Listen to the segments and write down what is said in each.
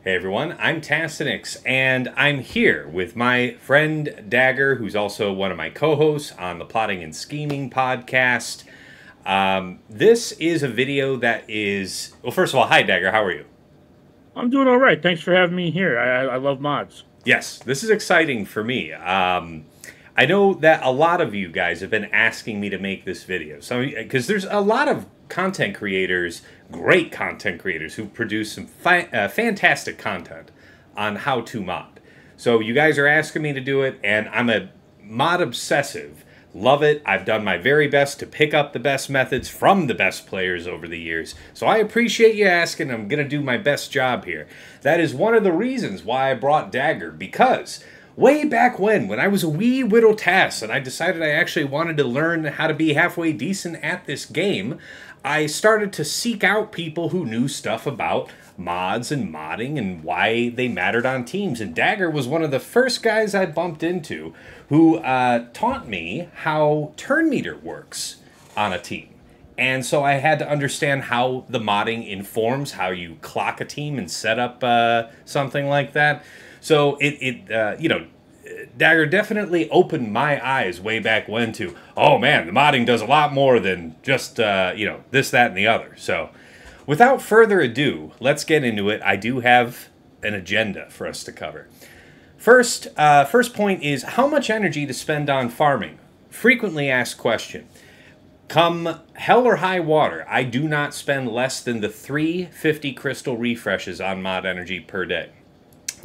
Hey everyone, I'm Tassenix, and I'm here with my friend Dagger, who's also one of my co-hosts on the Plotting and Scheming podcast. This is a video that is... Well, first of all, hi Dagger, how are you? I'm doing all right. Thanks for having me here. I love mods. Yes, this is exciting for me. I know that a lot of you guys have been asking me to make this video, so because there's a lot of content creators, great content creators, who produce some fantastic content on how to mod. So you guys are asking me to do it, and I'm a mod obsessive. Love it. I've done my very best to pick up the best methods from the best players over the years. So I appreciate you asking. I'm going to do my best job here. That is one of the reasons why I brought Dagger, because way back when I was a wee whittle tass and I decided I actually wanted to learn how to be halfway decent at this game, I started to seek out people who knew stuff about mods and modding and why they mattered on teams. And Dagger was one of the first guys I bumped into who taught me how turn meter works on a team. And so I had to understand how the modding informs how you clock a team and set up something like that. So Dagger definitely opened my eyes way back when to, oh man, the modding does a lot more than just, this, that, and the other. So without further ado, let's get into it. I do have an agenda for us to cover. First point is how much energy to spend on farming. Frequently asked question. Come hell or high water, I do not spend less than the 350 crystal refreshes on mod energy per day.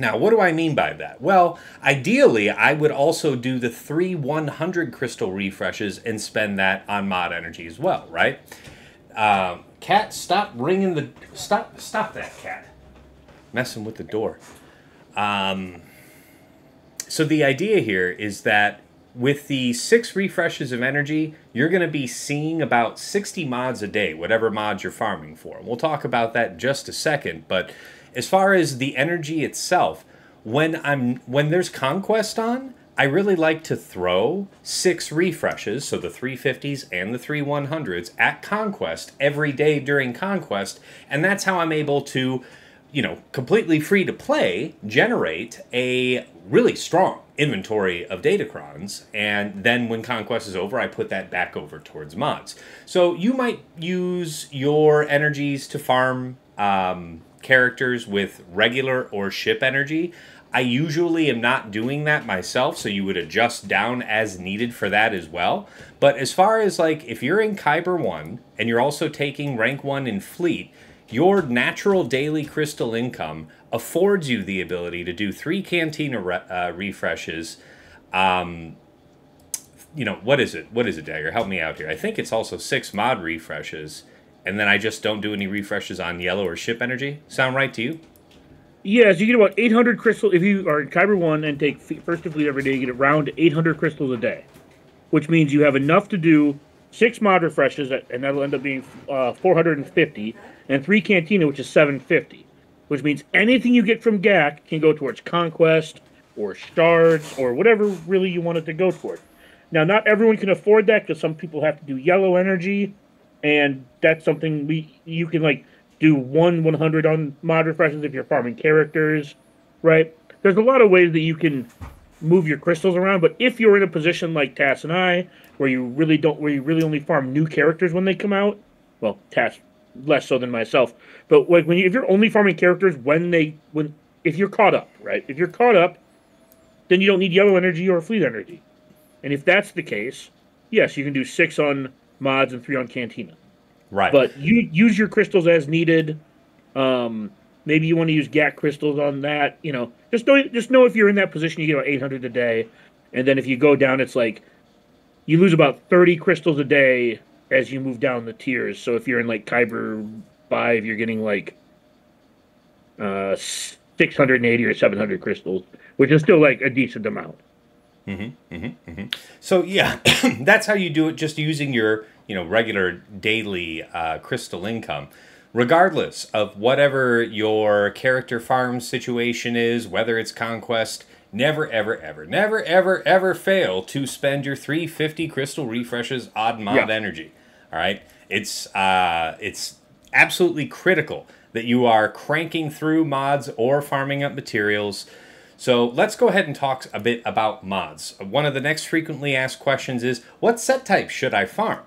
Now, what do I mean by that? Well, ideally, I would also do the 100 crystal refreshes and spend that on mod energy as well, right? Cat, stop ringing the... Stop that, cat. Messing with the door. So the idea here is that with the 6 refreshes of energy, you're going to be seeing about 60 mods a day, whatever mods you're farming for. We'll talk about that in just a second, but as far as the energy itself, when there's Conquest on, I really like to throw 6 refreshes, so the 350s and the 100s, at Conquest every day during Conquest, and that's how I'm able to, completely free to play, generate a really strong inventory of datacrons, and then when Conquest is over, I put that back over towards mods. So you might use your energies to farm characters with regular or ship energy. I usually am not doing that myself, so you would adjust down as needed for that as well. But as far as if you're in Kyber 1 and you're also taking rank 1 in Fleet, your natural daily crystal income affords you the ability to do 3 Cantina refreshes. What is it? What is it, Dagger? Help me out here. I think it's also 6 mod refreshes, and then I just don't do any refreshes on yellow or ship energy. Sound right to you? Yeah, so you get about 800 crystals. If you are in Kyber 1 and take First to Fleet every day, you get around 800 crystals a day, which means you have enough to do 6 mod refreshes, and that'll end up being 450, and 3 Cantina, which is 750, which means anything you get from GAC can go towards Conquest or Shards or whatever really you want it to go toward. Now, not everyone can afford that because some people have to do yellow energy, and that's something you can do 100 on mod refreshes if you're farming characters, right? There's a lot of ways that you can move your crystals around, but if you're in a position like Tass and I, where you really only farm new characters when they come out, well, Tass less so than myself, but if you're only farming characters if you're caught up, right? If you're caught up, then you don't need yellow energy or fleet energy. And if that's the case, yes, you can do 6 on mods and 3 on Cantina. Right. But you use your crystals as needed. Maybe you want to use GAC crystals on that. Just know if you're in that position, you get about 800 a day. And then if you go down, it's you lose about 30 crystals a day as you move down the tiers. So if you're in Kyber 5, you're getting 680 or 700 crystals, which is still a decent amount. So yeah, that's how you do it, just using your regular daily crystal income. Regardless of whatever your character farm situation is, whether it's Conquest, never, ever, ever, never, ever, ever fail to spend your 350 crystal refreshes on mod energy. All right? It's absolutely critical that you are cranking through mods or farming up materials. So let's go ahead and talk a bit about mods. One of the next frequently asked questions is, what set type should I farm?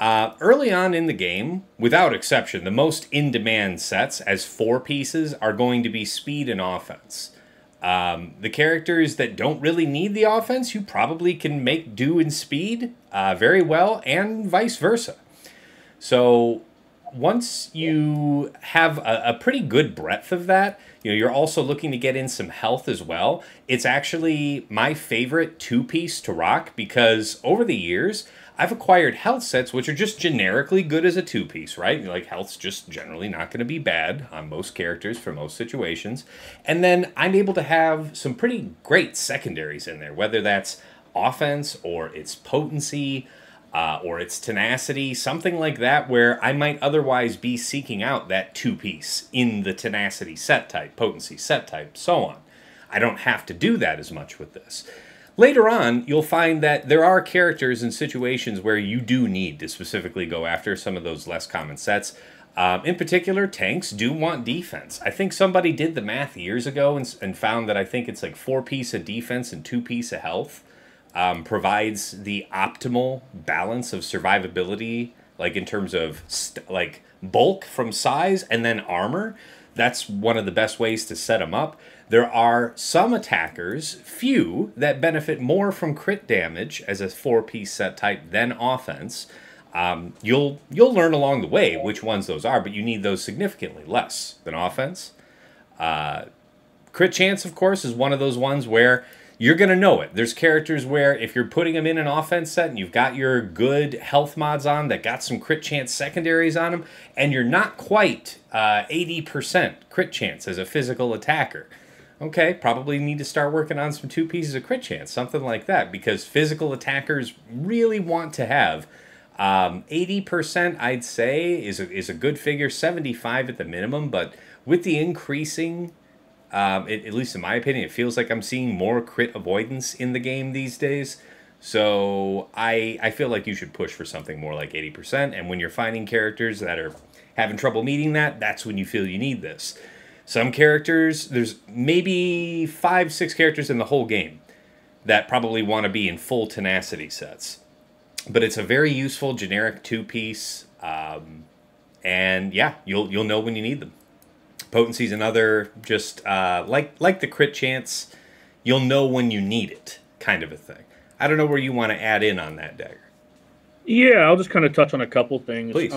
Early on in the game, without exception, the most in-demand sets as 4 pieces are going to be speed and offense. The characters that don't really need the offense, you probably can make do in speed very well, and vice versa. So once you have a pretty good breadth of that, you're also looking to get in some health as well. It's actually my favorite 2-piece to rock because over the years, I've acquired health sets which are just generically good as a 2-piece, right? Like, health's just generally not going to be bad on most characters for most situations. And then I'm able to have some pretty great secondaries in there, whether that's offense or it's potency or it's tenacity, something like that, where I might otherwise be seeking out that 2-piece in the tenacity set type, potency set type, so on. I don't have to do that as much with this. Later on, you'll find that there are characters and situations where you do need to specifically go after some of those less common sets. In particular, tanks do want defense. I think somebody did the math years ago and found that I think it's like 4-piece of defense and 2-piece of health provides the optimal balance of survivability, like in terms of like bulk from size and then armor. That's one of the best ways to set them up. There are some attackers, few, that benefit more from crit damage as a 4-piece set type than offense. You'll learn along the way which ones those are, but you need those significantly less than offense. Crit chance, of course, is one of those ones where you're going to know it. There's characters where if you're putting them in an offense set and you've got your good health mods on that got some crit chance secondaries on them, and you're not quite 80% crit chance as a physical attacker, okay, probably need to start working on some 2 pieces of crit chance, something like that, because physical attackers really want to have 80%, I'd say, is a good figure, 75 at the minimum, but with the increasing, at least in my opinion, it feels like I'm seeing more crit avoidance in the game these days. So I feel like you should push for something more like 80%, and when you're finding characters that are having trouble meeting that, that's when you feel you need this. Some characters, there's maybe 5-6 characters in the whole game that probably want to be in full tenacity sets. But it's a very useful generic 2-piece, and yeah, you'll know when you need them. Potency's another, just like the crit chance, you'll know when you need it, kind of a thing. I don't know where you want to add in on that, Dagger. Yeah, I'll just kind of touch on a couple things. Please.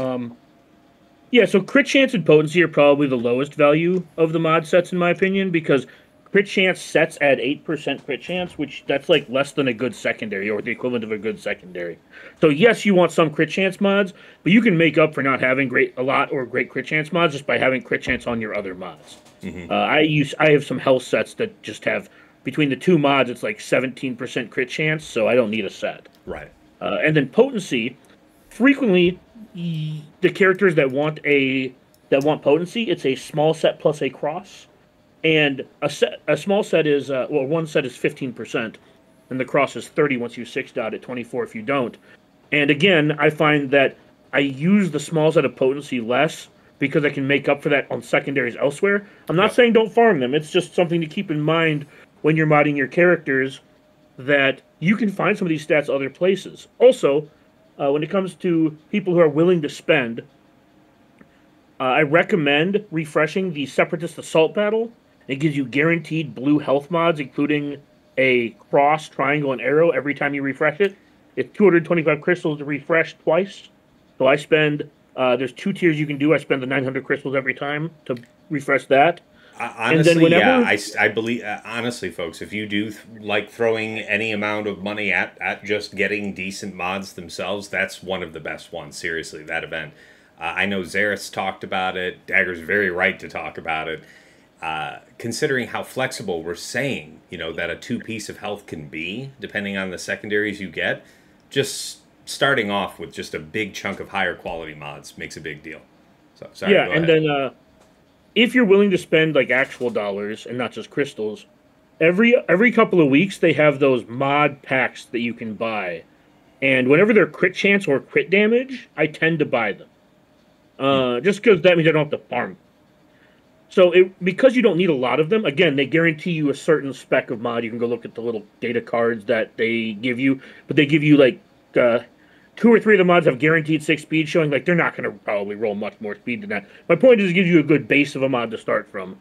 Yeah, so crit chance and potency are probably the lowest value of the mod sets, in my opinion, because crit chance sets at 8% crit chance, which that's like less than a good secondary, or the equivalent of a good secondary. So yes, you want some crit chance mods, but you can make up for not having a lot or great crit chance mods just by having crit chance on your other mods. Mm-hmm. I have some health sets that just have, between the 2 mods, it's like 17% crit chance, so I don't need a set. Right. And then potency, frequently the characters that want potency, it's a small set plus a cross, and a small set is one set is 15%, and the cross is 30 once you 6-dot at 24 if you don't. And again, I find that I use the small set of potency less because I can make up for that on secondaries elsewhere. I'm not saying don't farm them. It's just something to keep in mind when you're modding your characters, that you can find some of these stats other places. Also, when it comes to people who are willing to spend, I recommend refreshing the Separatist Assault Battle. It gives you guaranteed blue health mods, including a cross, triangle, and arrow every time you refresh it. It's 225 crystals to refresh twice. So I spend, there's 2 tiers you can do. I spend the 900 crystals every time to refresh that. Honestly, I believe, honestly, folks, if you do like throwing any amount of money at just getting decent mods themselves, that's one of the best ones, seriously, that event. I know Xeris talked about it. Dagger's very right to talk about it. Considering how flexible we're saying, that a 2-piece of health can be, depending on the secondaries you get, just starting off with just a big chunk of higher quality mods makes a big deal. So, sorry, yeah, and then if you're willing to spend like actual dollars and not just crystals, every couple of weeks they have those mod packs that you can buy, and whenever they're crit chance or crit damage, I tend to buy them. Just because that means I don't have to farm. So because you don't need a lot of them, again, they guarantee you a certain spec of mod. You can go look at the little data cards that they give you, but they give you like uh, two or three of the mods have guaranteed 6 speed, showing like they're not going to probably roll much more speed than that. My point is, it gives you a good base of a mod to start from.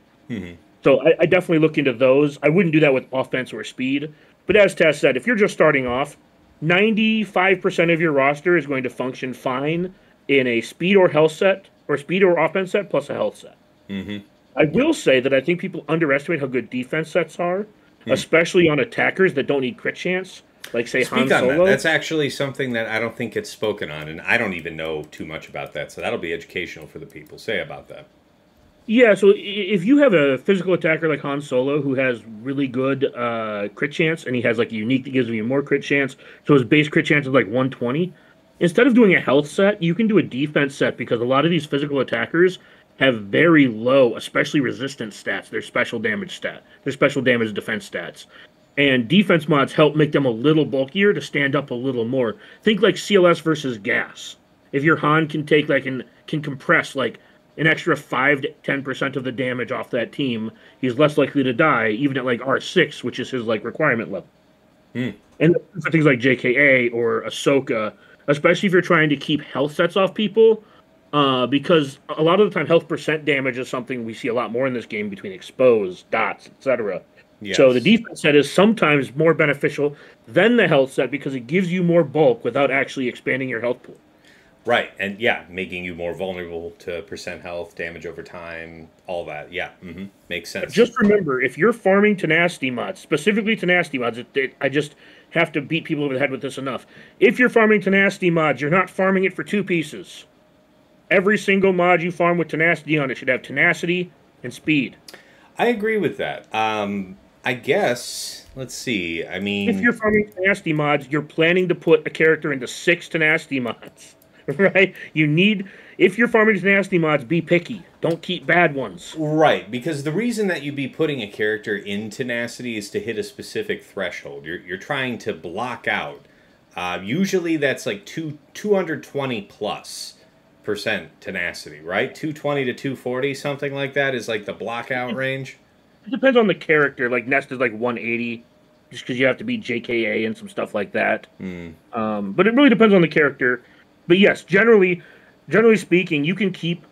So I definitely look into those. I wouldn't do that with offense or speed. But as Tess said, if you're just starting off, 95% of your roster is going to function fine in a speed or health set, or speed or offense set plus a health set. I will say that I think people underestimate how good defense sets are, especially on attackers that don't need crit chance, like say Han Speak on that. Solo. That's actually something that I don't think gets spoken on, and I don't even know too much about that. So that'll be educational for the people. Say about that. Yeah, so if you have a physical attacker like Han Solo who has really good crit chance, and he has like a unique that gives him more crit chance, so his base crit chance is like 120. Instead of doing a health set, you can do a defense set because a lot of these physical attackers have very low, especially resistance stats, their special damage their special damage defense stats. And defense mods help make them a little bulkier to stand up a little more. Think like CLS versus gas. If your Han can take like can compress like an extra 5 to 10% of the damage off that team, he's less likely to die, even at like R6, which is his like requirement level. And for things like JKA or Ahsoka, especially if you're trying to keep health sets off people, because a lot of the time health percent damage is something we see a lot more in this game between exposed, dots, etc. Yes. So the defense set is sometimes more beneficial than the health set because it gives you more bulk without actually expanding your health pool. Right, and yeah, making you more vulnerable to percent health, damage over time, all that. Yeah, makes sense. Just remember, if you're farming tenacity mods, specifically tenacity mods, I just have to beat people over the head with this enough. If you're farming tenacity mods, you're not farming it for two pieces. Every single mod you farm with tenacity on it should have tenacity and speed. I agree with that. I guess, let's see, I mean... If you're farming tenacity mods, you're planning to put a character into 6 tenacity mods. Right? If you're farming tenacity mods, be picky. Don't keep bad ones. Right, because the reason that you'd be putting a character in tenacity is to hit a specific threshold. You're trying to block out. Usually that's like 220 plus percent tenacity, right? 220 to 240, something like that is like the blockout range. It depends on the character. Like Nest is like 180, just because you have to beat JKA and some stuff like that. But it really depends on the character. But yes, generally speaking, you can keep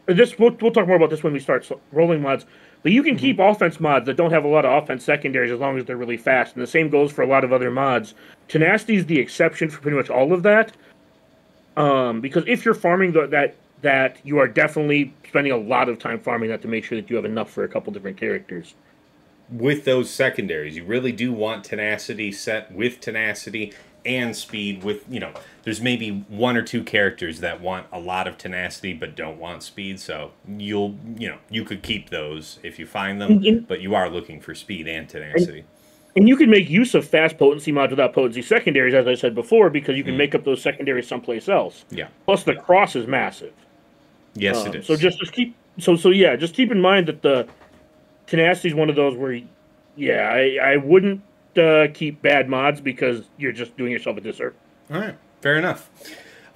this. We'll talk more about this when we start rolling mods. But you can keep offense mods that don't have a lot of offense secondaries as long as they're really fast. And the same goes for a lot of other mods. Tenacity is the exception for pretty much all of that. Because if you're farming that you are definitely spending a lot of time farming that to make sure that you have enough for a couple different characters. With those secondaries, you really do want tenacity set with tenacity and speed with, there's maybe 1 or 2 characters that want a lot of tenacity but don't want speed, so you could keep those if you find them, but you are looking for speed and tenacity. And you can make use of fast potency mods without potency secondaries, as I said before, because you can make up those secondaries someplace else. Yeah. Plus the cross is massive. Yes, it is. So just keep in mind that the tenacity is one of those where, I wouldn't keep bad mods because you're just doing yourself a disservice. All right, fair enough.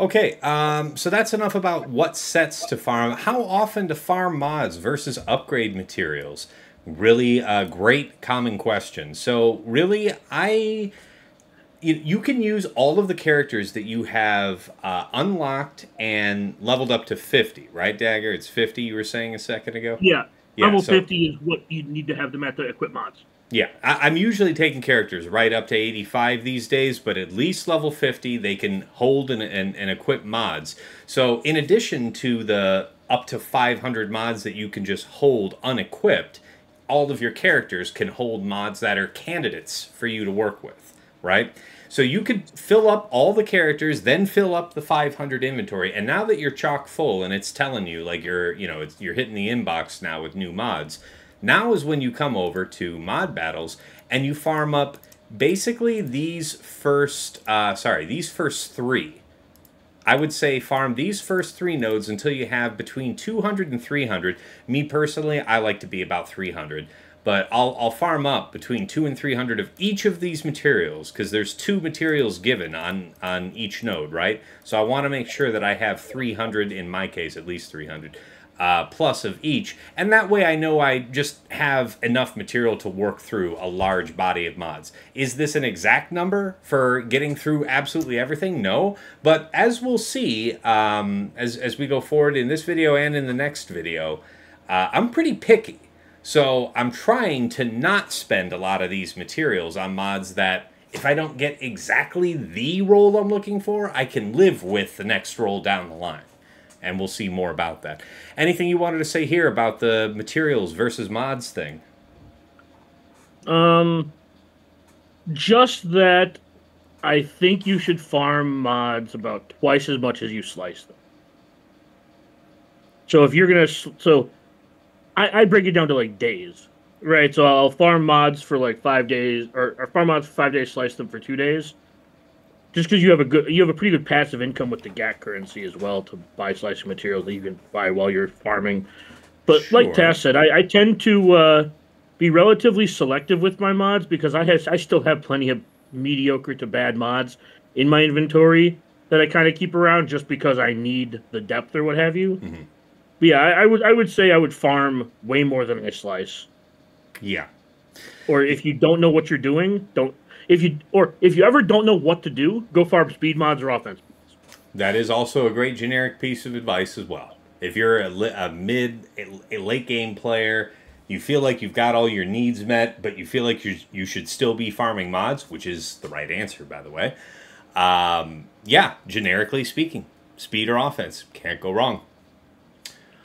Okay, so that's enough about what sets to farm. How often to farm mods versus upgrade materials? Really a great common question. So really, you can use all of the characters that you have unlocked and leveled up to 50, right, Dagger? It's 50 you were saying a second ago? Yeah, level 50 is what you need to have them at the equip mods. Yeah, I'm usually taking characters right up to 85 these days, but at least level 50, they can hold and equip mods. So in addition to the up to 500 mods that you can just hold unequipped, all of your characters can hold mods that are candidates for you to work with, right? So you could fill up all the characters, then fill up the 500 inventory, and now that you're chock full and it's telling you like you're hitting the inbox now with new mods, now is when you come over to mod battles and you farm up basically these first 3. I would say farm these first 3 nodes until you have between 200 and 300. Me personally, I like to be about 300. But I'll farm up between 200 and 300 of each of these materials because there's 2 materials given on each node, right? So I want to make sure that I have 300, in my case, at least 300. plus of each, and that way I know I just have enough material to work through a large body of mods. Is this an exact number for getting through absolutely everything? No, but as we'll see as we go forward in this video and in the next video, I'm pretty picky. So I'm trying to not spend a lot of these materials on mods that, if I don't get exactly the roll I'm looking for, I can live with the next roll down the line. And we'll see more about that. Anything you wanted to say here about the materials versus mods thing? Just that I think you should farm mods about twice as much as you slice them. So if you're gonna, I break it down to like days, right? So I'll farm mods for like 5 days, or farm mods for 5 days, slice them for 2 days. Just because you have a pretty good passive income with the GAC currency as well to buy slicing materials that you can buy while you're farming. But sure. Like Tass said, I tend to be relatively selective with my mods because I still have plenty of mediocre to bad mods in my inventory that I kind of keep around just because I need the depth or what have you. Mm-hmm. But yeah, I would say I would farm way more than I slice. Yeah. Or if you don't know what you're doing, if you ever don't know what to do, go farm speed mods or offense mods. That is also a great generic piece of advice as well. If you're a late game player, you feel like you've got all your needs met, but you feel like you should still be farming mods, which is the right answer, by the way. Yeah, generically speaking, speed or offense, can't go wrong.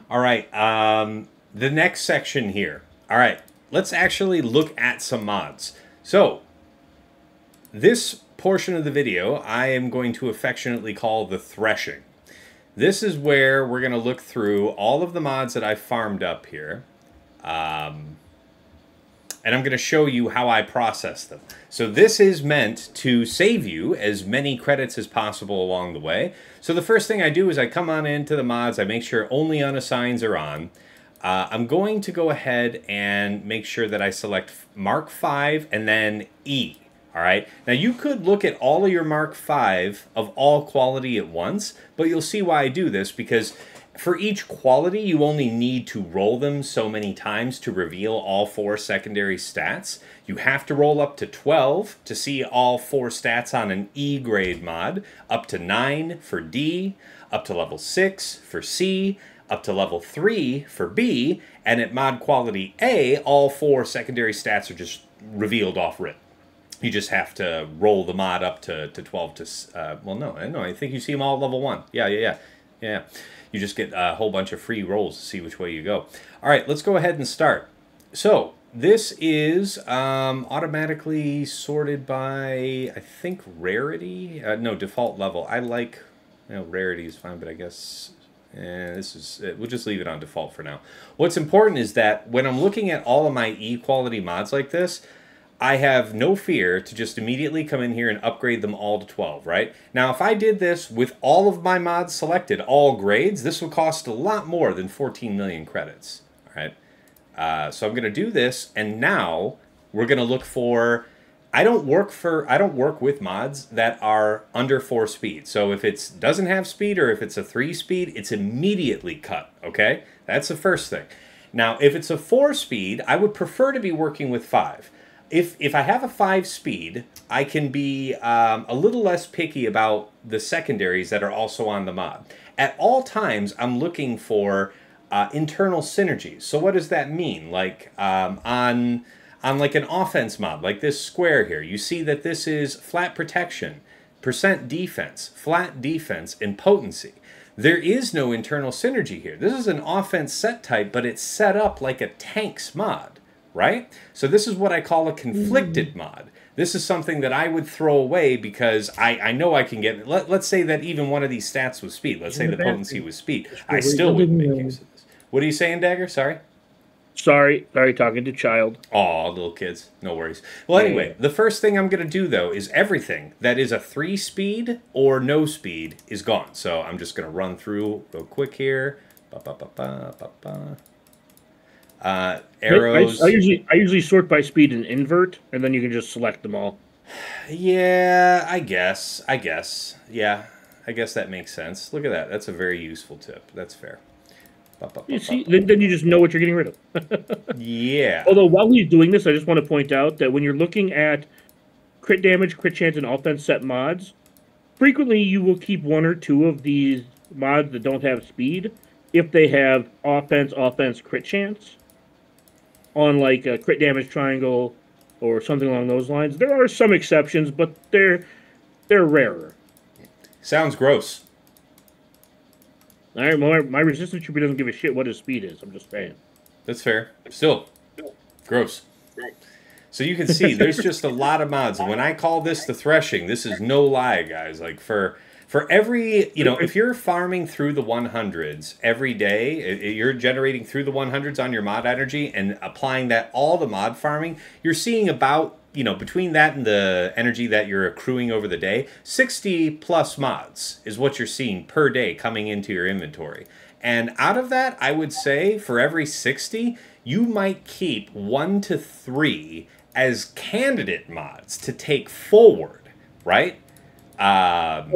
All right, the next section here. All right, let's actually look at some mods. So, this portion of the video I am going to affectionately call the Threshing. This is where we're going to look through all of the mods that I farmed up here. And I'm going to show you how I process them. So this is meant to save you as many credits as possible along the way. So the first thing I do is I come on into the mods, I make sure only unassigns are on. I'm going to go ahead and make sure that I select Mark 5 and then E. All right. Now you could look at all of your Mark 5 of all quality at once, but you'll see why I do this, because for each quality you only need to roll them so many times to reveal all 4 secondary stats. You have to roll up to 12 to see all 4 stats on an E grade mod, up to 9 for D, up to level 6 for C, up to level 3 for B, and at mod quality A, all 4 secondary stats are just revealed off rip. You just have to roll the mod up to 12 to... well, no, I think you see them all at level 1. Yeah. You just get a whole bunch of free rolls to see which way you go. All right, let's go ahead and start. So, this is automatically sorted by, I think, rarity? No, default level. I like... rarity is fine, but I guess... this is... we'll just leave it on default for now. What's important is that when I'm looking at all of my E-quality mods like this, I have no fear to just immediately come in here and upgrade them all to 12, right? Now, if I did this with all of my mods selected, all grades, this would cost a lot more than 14 million credits, all right? So I'm going to do this, and now we're going to look for... I don't work with mods that are under 4 speed. So if it doesn't have speed or if it's a 3 speed, it's immediately cut, okay? That's the first thing. Now, if it's a 4 speed, I would prefer to be working with 5. If I have a 5 speed, I can be a little less picky about the secondaries that are also on the mod. At all times, I'm looking for internal synergies. So what does that mean? Like on like an offense mod, like this square here, you see that this is flat protection, percent defense, flat defense, and potency. There is no internal synergy here. This is an offense set type, but it's set up like a tanks mod. Right? So this is what I call a conflicted mod. This is something that I would throw away because I know I can get... Let's say that even one of these stats was speed. Let's say the potency was speed. I still wouldn't make use of this. What are you saying, Dagger? Sorry? Sorry, talking to child. Aw, little kids. No worries. Well, anyway, the first thing I'm going to do, though, is everything that is a 3 speed or no speed is gone. So I'm just going to run through real quick here. Arrows. I usually sort by speed and invert, and then you can just select them all. Yeah, I guess. Yeah, I guess that makes sense. Look at that. That's a very useful tip. That's fair. You see, then you just know what you're getting rid of. Yeah. Although while he's doing this, I just want to point out that when you're looking at crit damage, crit chance, and offense set mods, frequently you will keep one or two of these mods that don't have speed if they have offense, crit chance on like a crit damage triangle or something along those lines. There are some exceptions, but they're rarer. Sounds gross. All right, my resistance trooper doesn't give a shit what his speed is. I'm just saying. That's fair. Still, gross. So you can see there's just a lot of mods. And when I call this the Threshing, this is no lie, guys. Like for every, you know, if you're farming through the 100s every day, you're generating through the 100s on your mod energy and applying that all to mod farming, you're seeing about, you know, between that and the energy that you're accruing over the day, 60 plus mods is what you're seeing per day coming into your inventory. And out of that, I would say for every 60, you might keep 1 to 3 as candidate mods to take forward, right? Not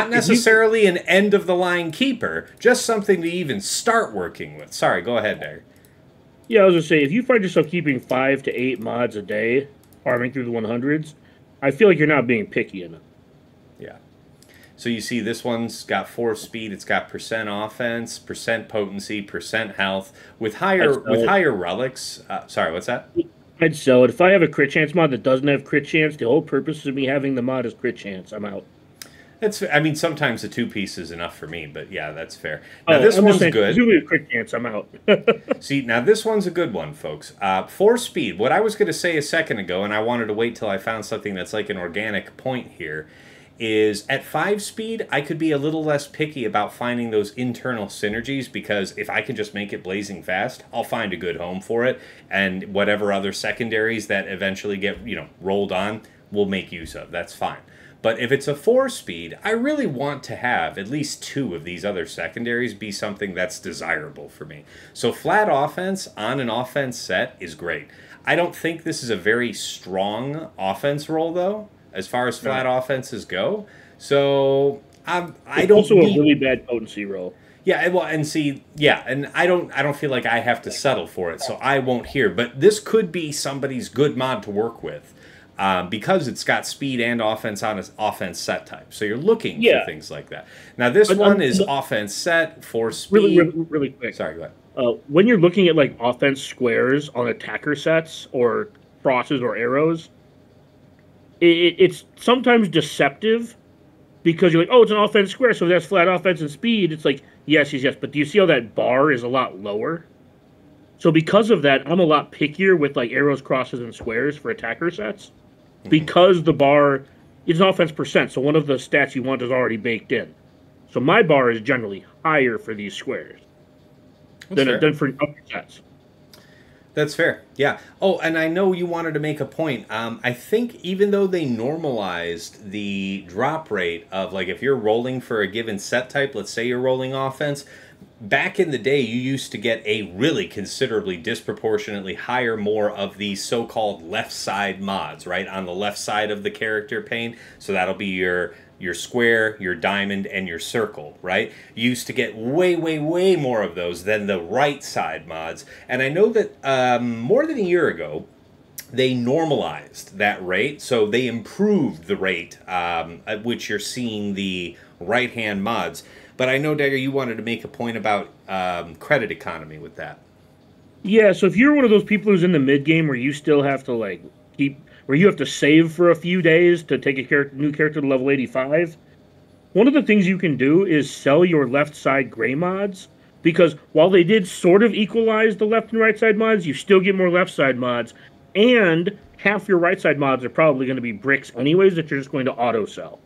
necessarily an end-of-the-line keeper, just something to even start working with. Sorry, go ahead there. Yeah, I was going to say, if you find yourself keeping 5 to 8 mods a day, farming through the 100s, I feel like you're not being picky enough. Yeah. So you see this one's got 4 speed, it's got percent offense, percent potency, percent health, with higher relics. Sorry, what's that? I'd sell it. If I have a crit chance mod that doesn't have crit chance, the whole purpose of me having the mod is crit chance. I'm out. I mean, sometimes the 2 piece is enough for me, but yeah, that's fair. Now, this one's good. Assuming a crit chance, I'm out. See, now this one's a good one, folks. 4 speed. What I was going to say a second ago, and I wanted to wait till I found something that's like an organic point here, is at 5 speed, I could be a little less picky about finding those internal synergies, because if I can just make it blazing fast, I'll find a good home for it, and whatever other secondaries that eventually get, you know, rolled on, we'll make use of. That's fine. But if it's a 4 speed, I really want to have at least 2 of these other secondaries be something that's desirable for me. So flat offense on an offense set is great. I don't think this is a very strong offense roll, though, as far as flat offenses go. So I don't. Also, a really bad potency roll. Yeah, well, and see, yeah, and I don't feel like I have to settle for it, so I won't here. But this could be somebody's good mod to work with. Because it's got speed and offense on its offense set type. So you're looking for things like that. Now, this one is offense set for speed. Really quick. Sorry, go ahead. When you're looking at like offense squares on attacker sets or crosses or arrows, it's sometimes deceptive because you're like, oh, it's an offense square, so that's flat offense and speed. It's like, yes. But do you see how that bar is a lot lower? So because of that, I'm a lot pickier with like arrows, crosses, and squares for attacker sets. Because the bar is offense percent, so one of the stats you want is already baked in. So my bar is generally higher for these squares than for other sets. That's fair. Yeah. Oh, and I know you wanted to make a point. I think even though they normalized the drop rate of, like, if you're rolling for a given set type, let's say you're rolling offense, back in the day, you used to get a really considerably disproportionately higher more of the so-called left side mods, right? On the left side of the character pane. So that'll be your square, your diamond, and your circle, right? You used to get way, way, way more of those than the right side mods. And I know that more than a year ago, they normalized that rate. So they improved the rate at which you're seeing the right-hand mods. But I know, Dagger, you wanted to make a point about credit economy with that. Yeah, so if you're one of those people who's in the mid-game where you still have to, like, where you have to save for a few days to take a new character to level 85, one of the things you can do is sell your left side gray mods, because while they did sort of equalize the left and right side mods, you still get more left side mods, and half your right side mods are probably going to be bricks anyways that you're just going to auto-sell.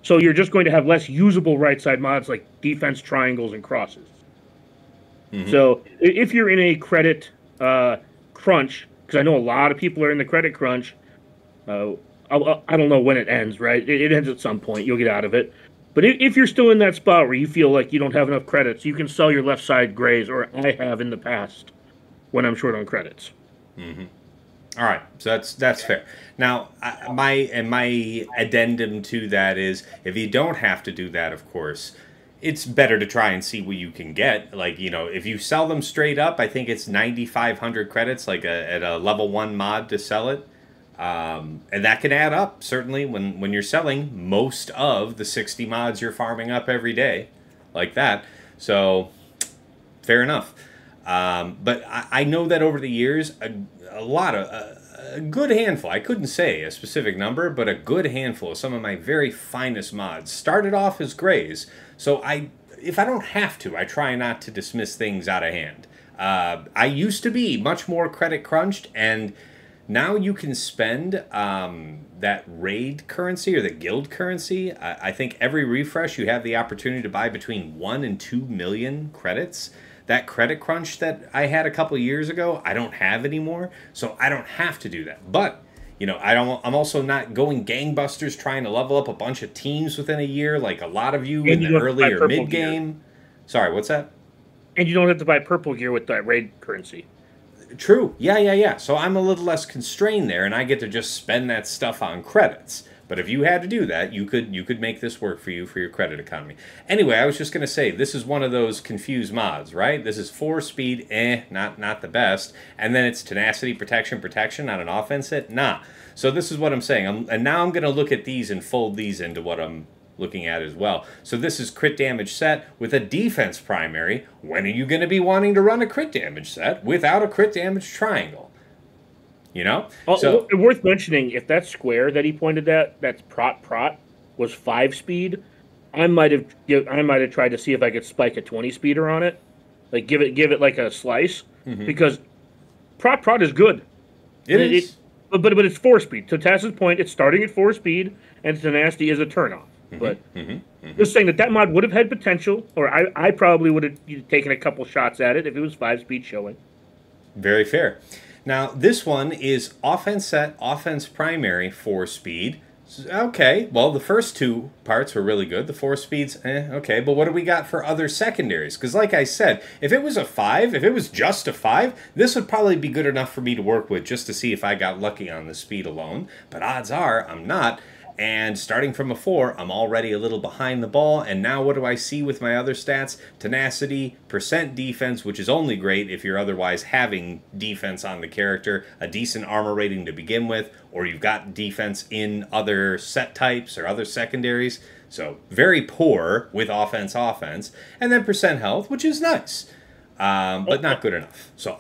So you're just going to have less usable right side mods like defense triangles and crosses. So if you're in a credit crunch, because I know a lot of people are in the credit crunch, I don't know when it ends, right? It ends at some point. You'll get out of it. But if you're still in that spot where you feel like you don't have enough credits, you can sell your left side grays, or I have in the past when I'm short on credits. All right, so that's fair. Now, my addendum to that is, if you don't have to do that, of course, it's better to try and see what you can get. Like, you know, if you sell them straight up, I think it's 9,500 credits, like at a level 1 mod to sell it. And that can add up, certainly, when you're selling most of the 60 mods you're farming up every day, like that. So, fair enough. But I know that over the years, a lot of... a good handful, I couldn't say a specific number, but a good handful of some of my very finest mods started off as grays. So if I don't have to, I try not to dismiss things out of hand. I used to be much more credit crunched, and now you can spend that raid currency or the guild currency. I think every refresh you have the opportunity to buy between 1 and 2 million credits. That credit crunch that I had a couple years ago, I don't have anymore, so I don't have to do that. But, you know, I'm also not going gangbusters trying to level up a bunch of teams within a year like a lot of you in the early or mid-game. Sorry, what's that? And you don't have to buy purple gear with that raid currency. True. Yeah. So I'm a little less constrained there, and I get to just spend that stuff on credits. But if you had to do that, you could make this work for you for your credit economy. Anyway, I was just going to say, this is one of those confused mods, right? This is 4 speed, not the best. And then it's tenacity, protection on an offense set? Nah. So this is what I'm saying. And now I'm going to look at these and fold these into what I'm looking at as well. So this is crit damage set with a defense primary. When are you going to be wanting to run a crit damage set without a crit damage triangle? You know? So worth mentioning, if that square that he pointed at, that's prot, was 5 speed, I might have tried to see if I could spike a 20 speeder on it. Like give it like a slice. Because prot is good. It is. But it's 4 speed. To Tass's point, it's starting at 4 speed, and tenacity is a turnoff. But just saying that mod would have had potential, or I probably would have taken a couple shots at it if it was 5 speed showing. Very fair. Now, this one is offense set, offense primary, 4 speed. Okay, well, the first 2 parts were really good. The 4 speeds, okay. But what do we got for other secondaries? Because like I said, if it was a 5, if it was just a 5, this would probably be good enough for me to work with just to see if I got lucky on the speed alone. But odds are I'm not. And starting from a 4, I'm already a little behind the ball. And now what do I see with my other stats? Tenacity, percent defense, which is only great if you're otherwise having defense on the character, a decent armor rating to begin with, or you've got defense in other set types or other secondaries. So very poor with offense. And then percent health, which is nice. But not good enough. So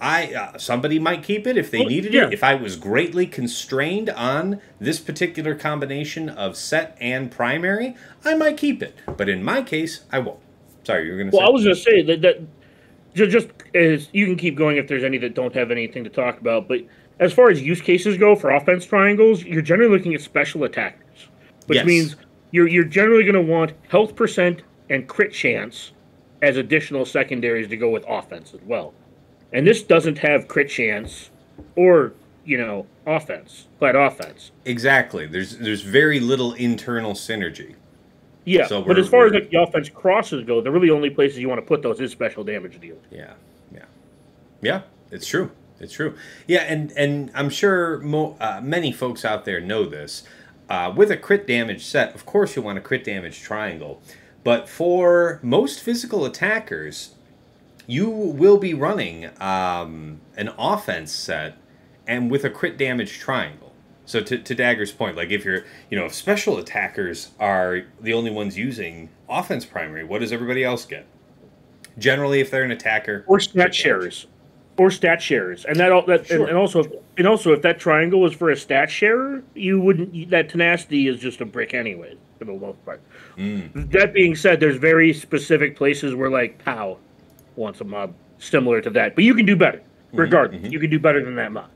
somebody might keep it if they needed it. If I was greatly constrained on this particular combination of set and primary, I might keep it. But in my case, I won't. Sorry, you were going to say? Well, I was going to say that just as you can keep going if there's any that don't have anything to talk about. But as far as use cases go for offense triangles, you're generally looking at special attackers, which means you're generally going to want health percent and crit chance as additional secondaries to go with offense as well. And this doesn't have crit chance or, flat offense. Exactly. There's very little internal synergy. Yeah, so but as far as the offense crosses go, the really only places you want to put those is special damage deals. Yeah, it's true. Yeah, and I'm sure many folks out there know this. With a crit damage set, of course you want a crit damage triangle. But for most physical attackers, you will be running an offense set and with a crit damage triangle. So to Dagger's point, like if if special attackers are the only ones using offense primary, what does everybody else get? Generally, if they're an attacker, or stat shares, and also if that triangle was for a stat sharer, you wouldn't. That tenacity is just a brick anyways for the most part. That being said, there's very specific places where like POW wants a mob similar to that, but you can do better. Regardless, you can do better than that mob.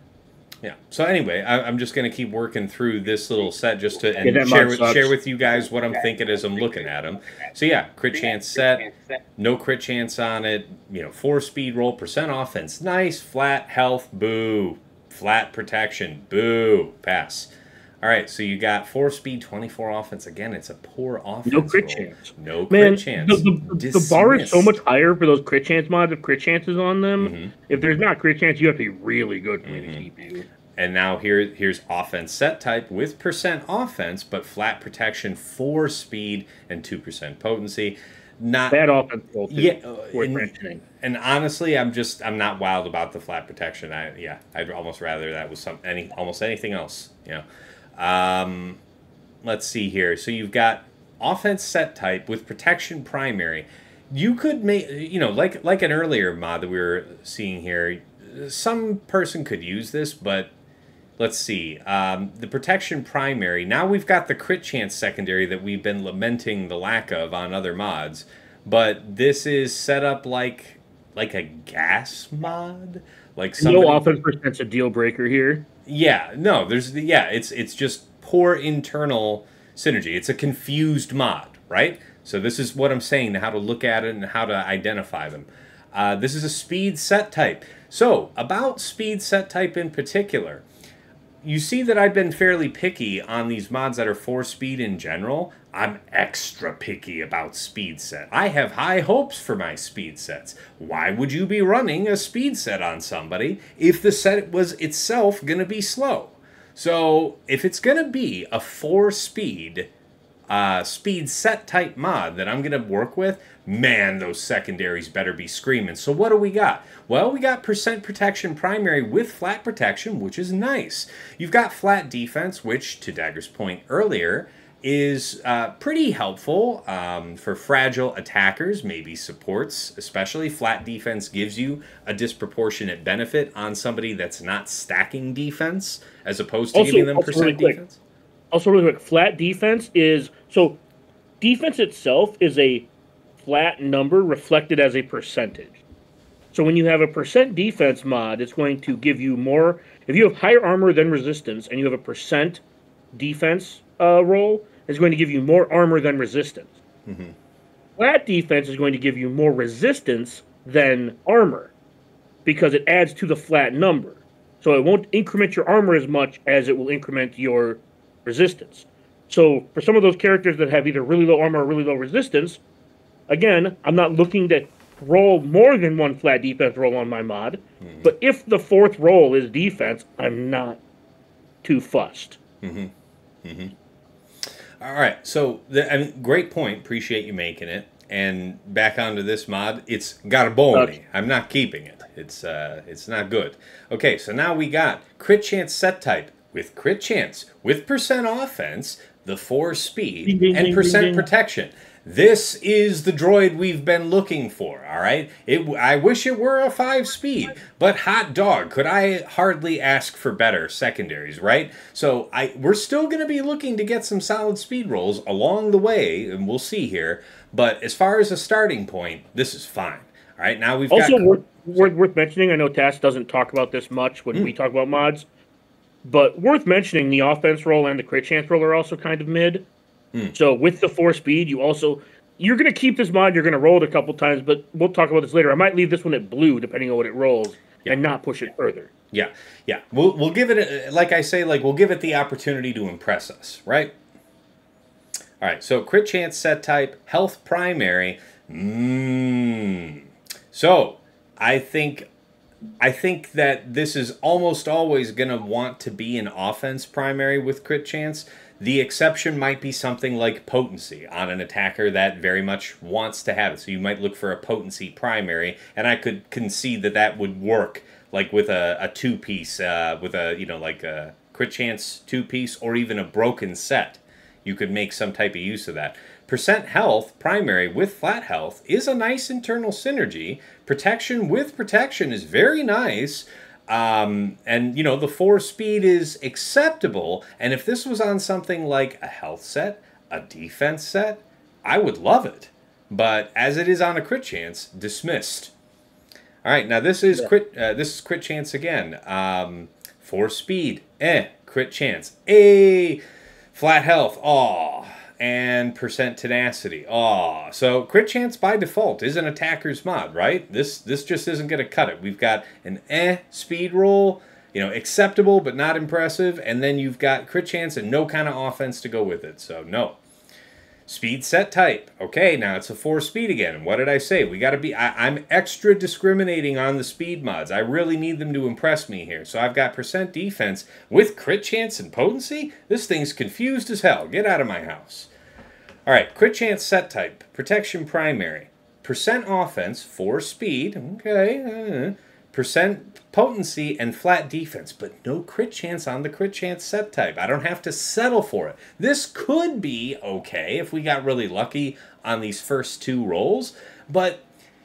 Yeah. So anyway, I'm just going to keep working through this little set just to share with you guys what I'm thinking as I'm looking at them. So yeah, crit chance set, no crit chance on it. 4 speed roll, percent offense, nice. Flat health, boo. Flat protection, boo. Pass. All right, so you got 4 speed, 24 offense. Again, it's a poor offense. No crit chance. No crit chance. The bar is so much higher for those crit chance mods with crit chances on them. If there's not crit chance, you have to be really good for me to keep you. And now here's offense set type with percent offense, but flat protection, 4 speed, and 2% potency. not Bad offense roll too. yeah, Worth mentioning. and honestly, I'm not wild about the flat protection. I'd almost rather that was almost anything else. Let's see here. So you've got offense set type with protection primary. You could make like an earlier mod that we were seeing here. Some person could use this, but let's see. The protection primary. Now we've got the crit chance secondary that we've been lamenting the lack of on other mods. But this is set up like a gas mod. Like somebody, no offense percent's a deal breaker here. Yeah, no, it's just poor internal synergy. It's a confused mod, right? So this is what I'm saying, how to look at it and how to identify them. This is a speed set type. So about speed set type in particular, you see that I've been fairly picky on these mods that are 4-speed in general. I'm extra picky about speed set. I have high hopes for my speed sets. Why would you be running a speed set on somebody if the set was itself going to be slow? So if it's going to be a 4-speed speed set type mod that I'm going to work with, man, those secondaries better be screaming. So what do we got? Well, we got percent protection primary with flat protection, which is nice. You've got flat defense, which, to Dagger's point earlier, is pretty helpful for fragile attackers, maybe supports, especially. Flat defense gives you a disproportionate benefit on somebody that's not stacking defense, as opposed to giving them percent defense. Also, really quick, flat defense is... So, defense itself is a flat number reflected as a percentage. So when you have a percent defense mod, it's going to give you more... If you have higher armor than resistance, and you have a percent defense roll, it's going to give you more armor than resistance. Mm-hmm. Flat defense is going to give you more resistance than armor, because it adds to the flat number. So it won't increment your armor as much as it will increment your resistance. So for some of those characters that have either really low armor or really low resistance, again, I'm not looking to roll more than one flat defense roll on my mod, but if the fourth roll is defense, I'm not too fussed. Mm-hmm. Mm-hmm. All right, so great point. Appreciate you making it. And back onto this mod, it's got a bony. I'm not keeping it. It's not good. Okay, so now we got crit chance set type with crit chance with percent offense, the 4-speed, and percent protection. This is the droid we've been looking for, all right? I wish it were a 5-speed, but hot dog, could I hardly ask for better secondaries, right? So we're still going to be looking to get some solid speed rolls along the way, and we'll see here. But as far as a starting point, this is fine. All right, now we've got... Also, worth mentioning, I know Tass doesn't talk about this much when we talk about mods, but worth mentioning, the offense roll and the crit chance roll are also kind of mid. So with the 4-speed, you're going to keep this mod, you're going to roll it a couple times, but we'll talk about this later. I might leave this one at blue, depending on what it rolls, and not push it further. Yeah. We'll give it, like I say, we'll give it the opportunity to impress us, right? All right, so crit chance set type, health primary. So I think that this is almost always going to want to be an offense primary with crit chance. The exception might be something like potency on an attacker that very much wants to have it. So you might look for a potency primary, and I could concede that would work, like with a 2-piece, with a crit chance 2-piece, or even a broken set. You could make some type of use of that. Percent health primary with flat health is a nice internal synergy. Protection with protection is very nice. And, the 4-speed is acceptable. And if this was on something like a health set, a defense set, I would love it. But as it is on a crit chance, dismissed. All right, now this is crit chance again. 4-speed, crit chance, flat health, and percent tenacity, So crit chance by default is an attacker's mod, right? This just isn't going to cut it. We've got an speed roll, acceptable but not impressive, and then you've got crit chance and no kind of offense to go with it. So no. Speed set type. Okay, now it's a 4-speed again. What did I say? We got to be... I'm extra discriminating on the speed mods. I really need them to impress me here. So I've got percent defense with crit chance and potency? This thing's confused as hell. Get out of my house. All right, crit chance set type, protection primary, percent offense, 4 speed, okay, percent potency, and flat defense, but no crit chance on the crit chance set type. I don't have to settle for it. This could be okay if we got really lucky on these first 2 rolls, but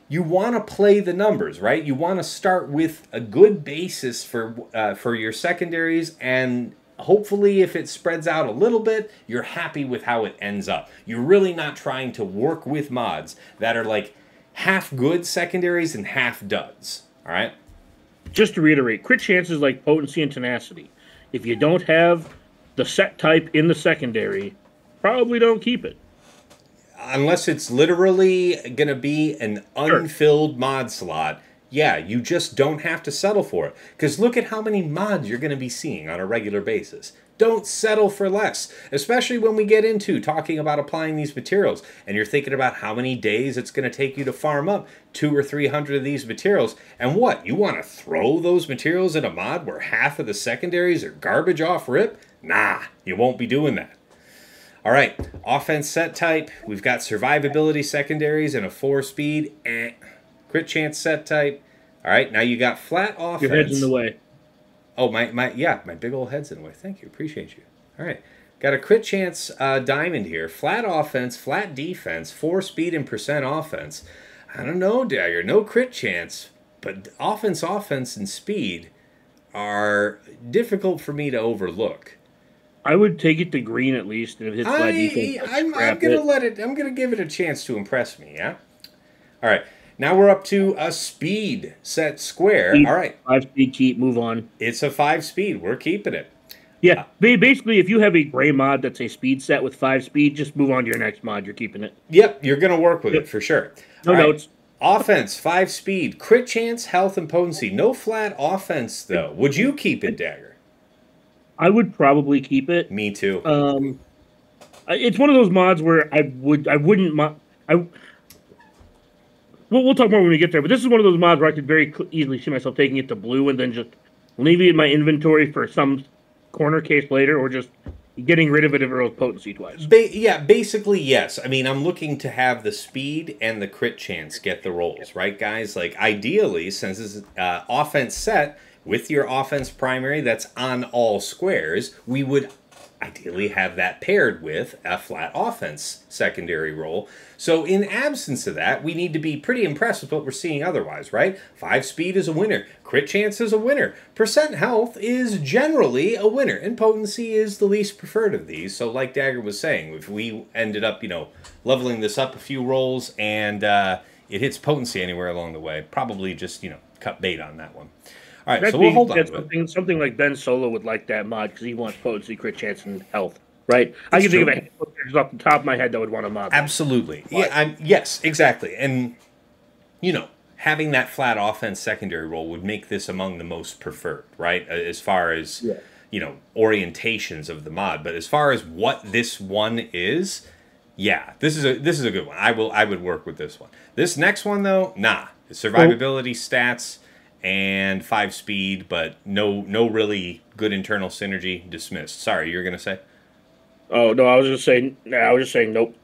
you want to play the numbers, right? You want to start with a good basis for your secondaries, and hopefully if it spreads out a little bit, you're happy with how it ends up. You're really not trying to work with mods that are like half good secondaries and half duds, all right? Just to reiterate, crit chances like potency and tenacity. If you don't have the set type in the secondary, probably don't keep it. Unless it's literally going to be an unfilled mod slot, yeah, you just don't have to settle for it. Because look at how many mods you're going to be seeing on a regular basis. Don't settle for less, especially when we get into talking about applying these materials and you're thinking about how many days it's going to take you to farm up 200 or 300 of these materials. And what, you want to throw those materials in a mod where half of the secondaries are garbage off rip? Nah, you won't be doing that. All right, offense set type. We've got survivability secondaries and a 4 speed. Crit chance set type. All right, now you got flat offense. Your head's in the way. Oh, my big old head's in the way. Thank you, appreciate you. All right, got a crit chance diamond here. Flat offense, flat defense, 4 speed and percent offense. I don't know, Dagger, no crit chance, but offense, and speed are difficult for me to overlook. I would take it to green at least, and if it's flat defense, I'm gonna give it a chance to impress me. Yeah. All right. Now we're up to a speed set square. Speed, all right. 5 speed, keep, move on. It's a 5 speed. We're keeping it. Yeah. Basically, if you have a gray mod that's a speed set with 5 speed, just move on to your next mod. You're keeping it. Yep. You're gonna work with it for sure. No notes. Offense, 5 speed, crit chance, health, and potency. No flat offense though. Would you keep it, Dagger? I would probably keep it. Me too. It's one of those mods where we'll talk more when we get there, but this is one of those mods where I could very easily see myself taking it to blue and then just leaving it in my inventory for some corner case later, or just getting rid of it if it rolls potency twice. Yeah, basically, yes. I mean, I'm looking to have the speed and the crit chance get the rolls, right, guys? Like, ideally, since this is offense set, with your offense primary that's on all squares, we would ideally have that paired with a flat offense secondary roll. So in absence of that, we need to be pretty impressed with what we're seeing otherwise, right? 5 speed is a winner. Crit chance is a winner. Percent health is generally a winner. And potency is the least preferred of these. So like Dagger was saying, if we ended up, leveling this up a few rolls and it hits potency anywhere along the way, probably just, cut bait on that one. All right, so we'll hold on to it. Something like Ben Solo would like that mod because he wants potency, crit chance, and health, right? I can think of a handful off the top of my head that would want a mod. Absolutely. Yeah, yes, exactly. And, having that flat offense secondary role would make this among the most preferred, right? As far as, orientations of the mod. But as far as what this one is, yeah, this is a good one. I would work with this one. This next one, though, nah. Survivability stats and 5 speed, but no really good internal synergy. Dismissed. Sorry, you were gonna say? Oh no, I was just saying nope.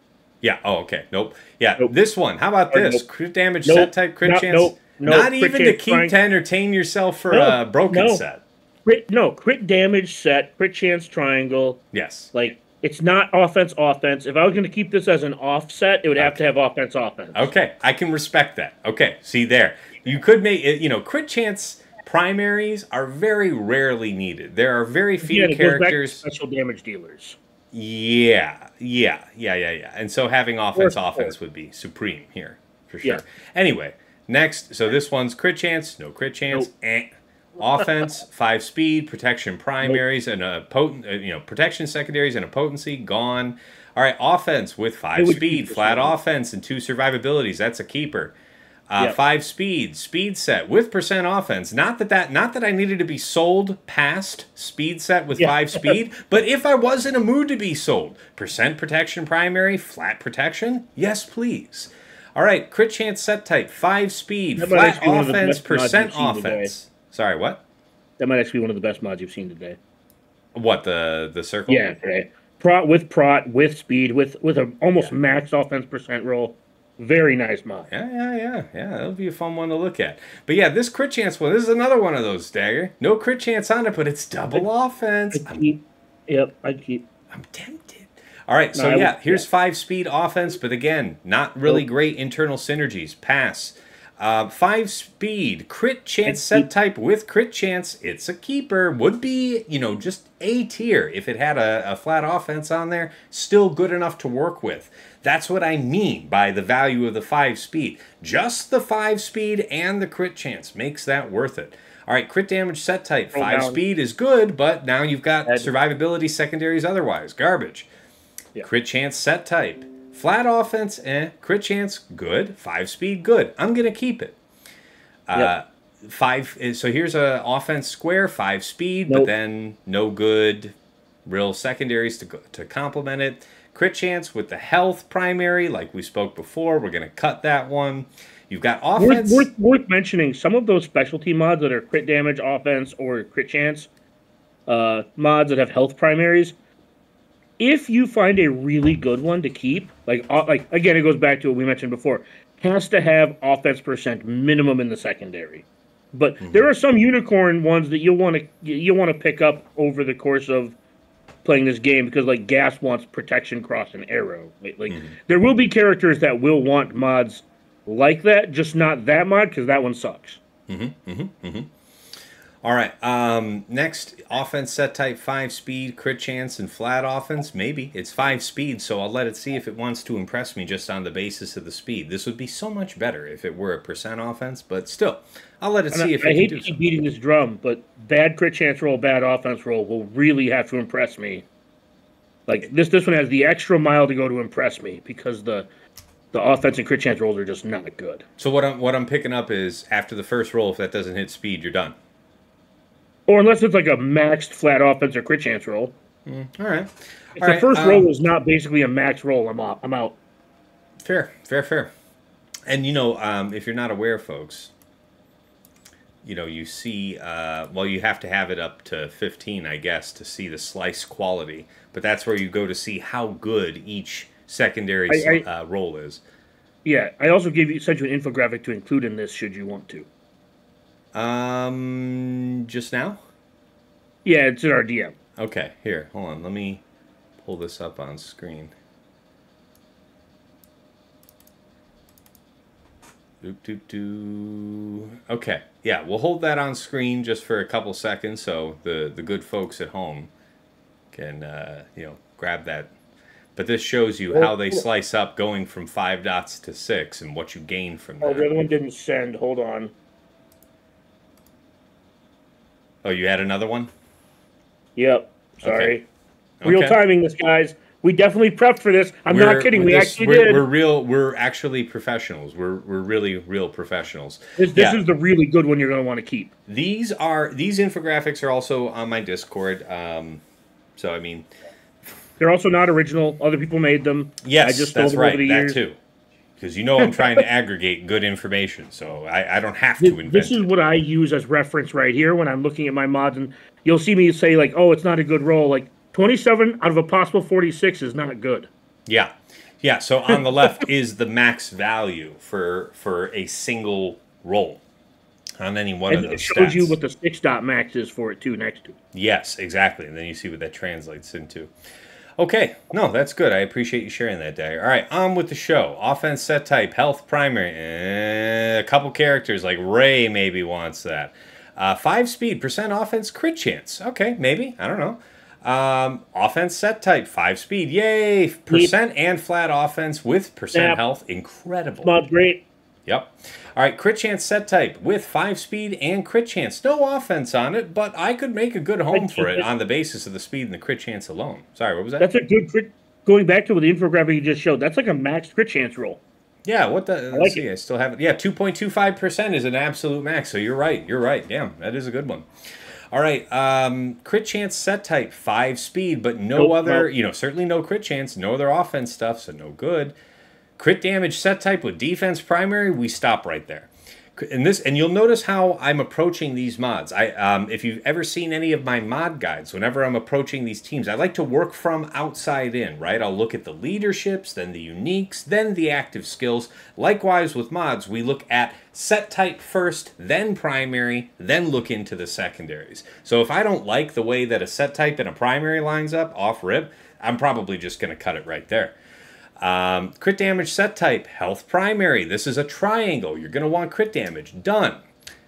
Yeah. Oh, okay. Nope. Yeah. Nope. This one. How about this? Nope. Crit damage set type, crit chance. Nope. Not even to keep to entertain yourself for a broken set. Crit damage set, crit chance triangle. Yes. Like, it's not offense. If I was going to keep this as an offset, it would have to have offense. Okay, I can respect that. Okay, see there. You could make it, crit chance primaries are very rarely needed. There are very few characters. Special damage dealers. Yeah. And so having offense would be supreme here, for sure. Yeah. Anyway, next, so this one's crit chance, no crit chance. Nope. Offense, 5 speed, protection primaries, and a potent, protection secondaries and a potency, gone. All right, offense with 5 speed, flat offense, and 2 survivabilities. That's a keeper. 5 speed set with percent offense. Not that I needed to be sold past speed set with 5 speed, but if I was in a mood to be sold, percent protection primary, flat protection, yes please. All right, crit chance set type, 5 speed, flat offense, percent offense. Sorry, what? That might actually be one of the best mods you've seen today. What, the circle? Yeah, today. with speed, with a almost max offense percent roll. Very nice mod. Yeah. That'll be a fun one to look at. But yeah, this crit chance one, this is another one of those, Dagger. No crit chance on it, but it's double offense. I'd keep. I'm tempted. All right, so yeah, here's 5 speed offense, but again, not really great internal synergies. Pass. 5 speed, crit chance set type with crit chance. It's a keeper. Would be, just A tier if it had a flat offense on there. Still good enough to work with. That's what I mean by the value of the 5 speed. Just the 5 speed and the crit chance makes that worth it. All right, crit damage set type. 5 speed is good, but now you've got survivability secondaries otherwise. Garbage. Yeah. Crit chance set type. Flat offense, crit chance, good. 5 speed, good. I'm going to keep it. 5. So here's a offense square, 5 speed, but then no good real secondaries to complement it. Crit chance with the health primary, like we spoke before. We're going to cut that one. You've got offense. Worth mentioning, some of those specialty mods that are crit damage, offense, or crit chance mods that have health primaries, if you find a really good one to keep, like again, it goes back to what we mentioned before, has to have offense percent minimum in the secondary. But there are some unicorn ones that you'll want to pick up over the course of playing this game, because like Gas wants protection, cross, and arrow. There will be characters that will want mods like that, just not that mod, because that one sucks. All right. Next, offense set type 5 speed, crit chance, and flat offense. Maybe. It's 5 speed, so I'll let it see if it wants to impress me just on the basis of the speed. This would be so much better if it were a percent offense, but still, I'll let it see if it can do I hate to keep beating this drum, but bad crit chance roll, bad offense roll will really have to impress me. Like, this one has the extra mile to go to impress me, because the offense and crit chance rolls are just not good. So what I'm picking up is, after the first roll, if that doesn't hit speed, you're done. Or unless it's like a maxed flat offense or crit chance roll. All right. If the first roll is not basically a max roll, I'm out. Fair. And, if you're not aware, folks, you see, you have to have it up to 15, I guess, to see the slice quality. But that's where you go to see how good each secondary roll is. Yeah, I also sent you an infographic to include in this, should you want to. Just now? Yeah, it's in our DM. Okay, here, hold on. Let me pull this up on screen. Okay, yeah, we'll hold that on screen just for a couple seconds so the good folks at home can, grab that. But this shows you how they slice up going from 5 dots to 6 and what you gain from that. Oh, the other one didn't send. Hold on. Oh, you had another one? Yep. Sorry. Okay. Real timing this, guys. We definitely prepped for this. I'm not kidding. We actually did. We're actually professionals. We're really real professionals. This is the really good one you're going to want to keep. These infographics are also on my Discord. So I mean, they're also not original. Other people made them. Yes, I just that's right. That too. Because I'm trying to aggregate good information, so I don't have to invent This is what I use as reference right here when I'm looking at my mods, and you'll see me say, like, oh, it's not a good roll. Like, 27 out of a possible 46 is not good. Yeah. So on the left is the max value for a single roll on any one of those stats. It shows you what the 6 dot max is for it, too, next to it. Yes, exactly. And then you see what that translates into. Okay, no, that's good. I appreciate you sharing that, Dagger. All right, on with the show. Offense set type, health primary. A couple characters, like Ray maybe wants that. 5 speed, percent offense, crit chance. Okay, maybe. I don't know. Offense set type, 5 speed. Yay! Percent and flat offense with percent health. Incredible. Mod great. Yep. All right, crit chance set type with 5 speed and crit chance. No offense on it, but I could make a good home for it on the basis of the speed and the crit chance alone. Sorry, what was that? That's a good crit. Going back to the infographic you just showed, that's like a max crit chance roll. Yeah, let's see. I still have it. Yeah, 2.25% is an absolute max, so you're right. Damn, that is a good one. All right, crit chance set type, 5 speed, but certainly no crit chance, no other offense stuff, so no good. Crit damage set type with defense primary, we stop right there. And you'll notice how I'm approaching these mods. If you've ever seen any of my mod guides, whenever I'm approaching these teams, I like to work from outside in, right? I'll look at the leaderships, then the uniques, then the active skills. Likewise with mods, we look at set type first, then primary, then look into the secondaries. So if I don't like the way that a set type and a primary lines up off rip, I'm probably just going to cut it right there. Crit damage set type, health primary. This is a triangle. You're going to want crit damage. Done.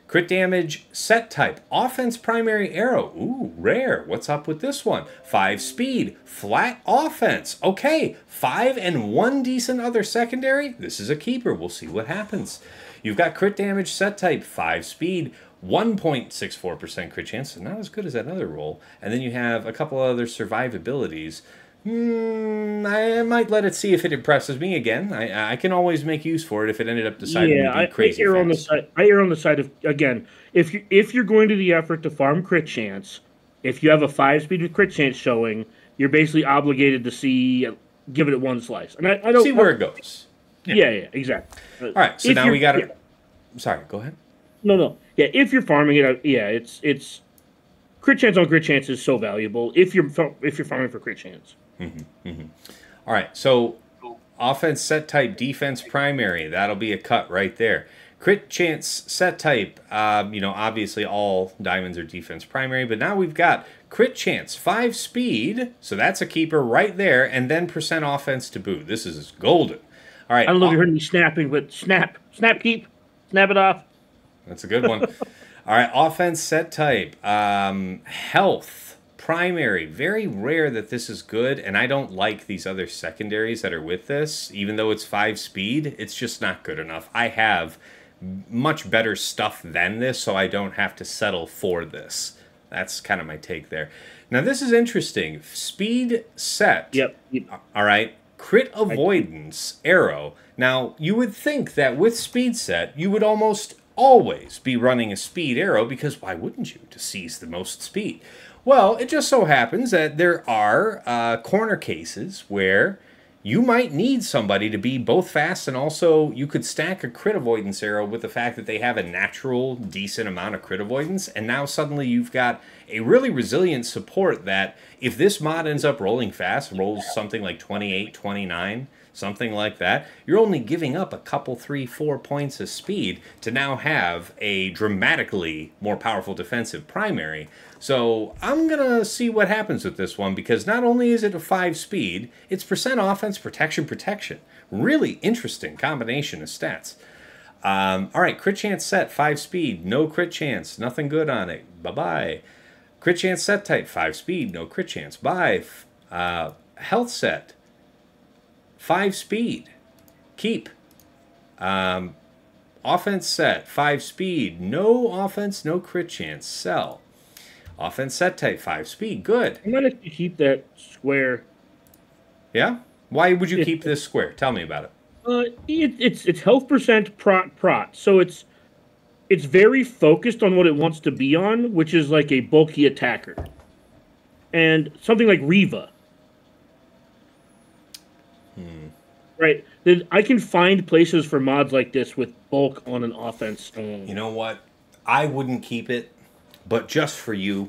Crit damage set type, offense primary arrow. Ooh, rare. What's up with this one? 5 speed, flat offense. Okay, 5 and 1 decent other secondary. This is a keeper. We'll see what happens. You've got crit damage set type, 5 speed, 1.64% crit chance. So not as good as that other roll. And then you have a couple other survivabilities. I might let it see if it impresses me again. I can always make use for it if it ended up deciding to be crazy. I err on the side of, again, if you're going to the effort to farm crit chance, if you have a 5 speed with crit chance showing, you're basically obligated to give it one slice. And I don't see where it goes. Yeah, exactly. All right, so now we got it. Yeah. Sorry, go ahead. No. Yeah, if you're farming it, it's crit chance on crit chance is so valuable if you're farming for crit chance. All right, so offense set type, defense primary. That'll be a cut right there. Crit chance set type. Obviously all diamonds are defense primary, but now we've got crit chance 5 speed, so that's a keeper right there, and then percent offense to boot. This is golden. All right. I don't know if you heard me snapping, but snap, keep, snap it off. That's a good one. All right, offense set type, health. Primary, very rare that this is good, and I don't like these other secondaries that are with this. Even though it's 5 speed, it's just not good enough. I have much better stuff than this, so I don't have to settle for this. That's kind of my take there. Now, this is interesting. Speed set. Yep. All right. Crit avoidance arrow. Now, you would think that with speed set, you would almost always be running a speed arrow, because why wouldn't you, to seize the most speed? Well, it just so happens that there are corner cases where you might need somebody to be both fast, and also you could stack a crit avoidance arrow with the fact that they have a natural, decent amount of crit avoidance, and now suddenly you've got a really resilient support that if this mod ends up rolling fast, rolls something like 28, 29, something like that, you're only giving up a couple, 3, 4 points of speed to now have a dramatically more powerful defensive primary. So I'm going to see what happens with this one, because not only is it a 5 speed, it's percent offense, protection. Really interesting combination of stats. All right, crit chance set, 5 speed, no crit chance, nothing good on it. Bye-bye. Crit chance set type, 5 speed, no crit chance. Bye. Health set, 5 speed, keep. Offense set, 5 speed, no offense, no crit chance, sell. Offense set type, 5 speed, good. I'm going to keep that square. Yeah? Why would you keep this square? Tell me about it. It's health percent prot, so it's very focused on what it wants to be on, which is like a bulky attacker. And something like Reva. Right. I can find places for mods like this with bulk on an offense. You know what? I wouldn't keep it, but just for you,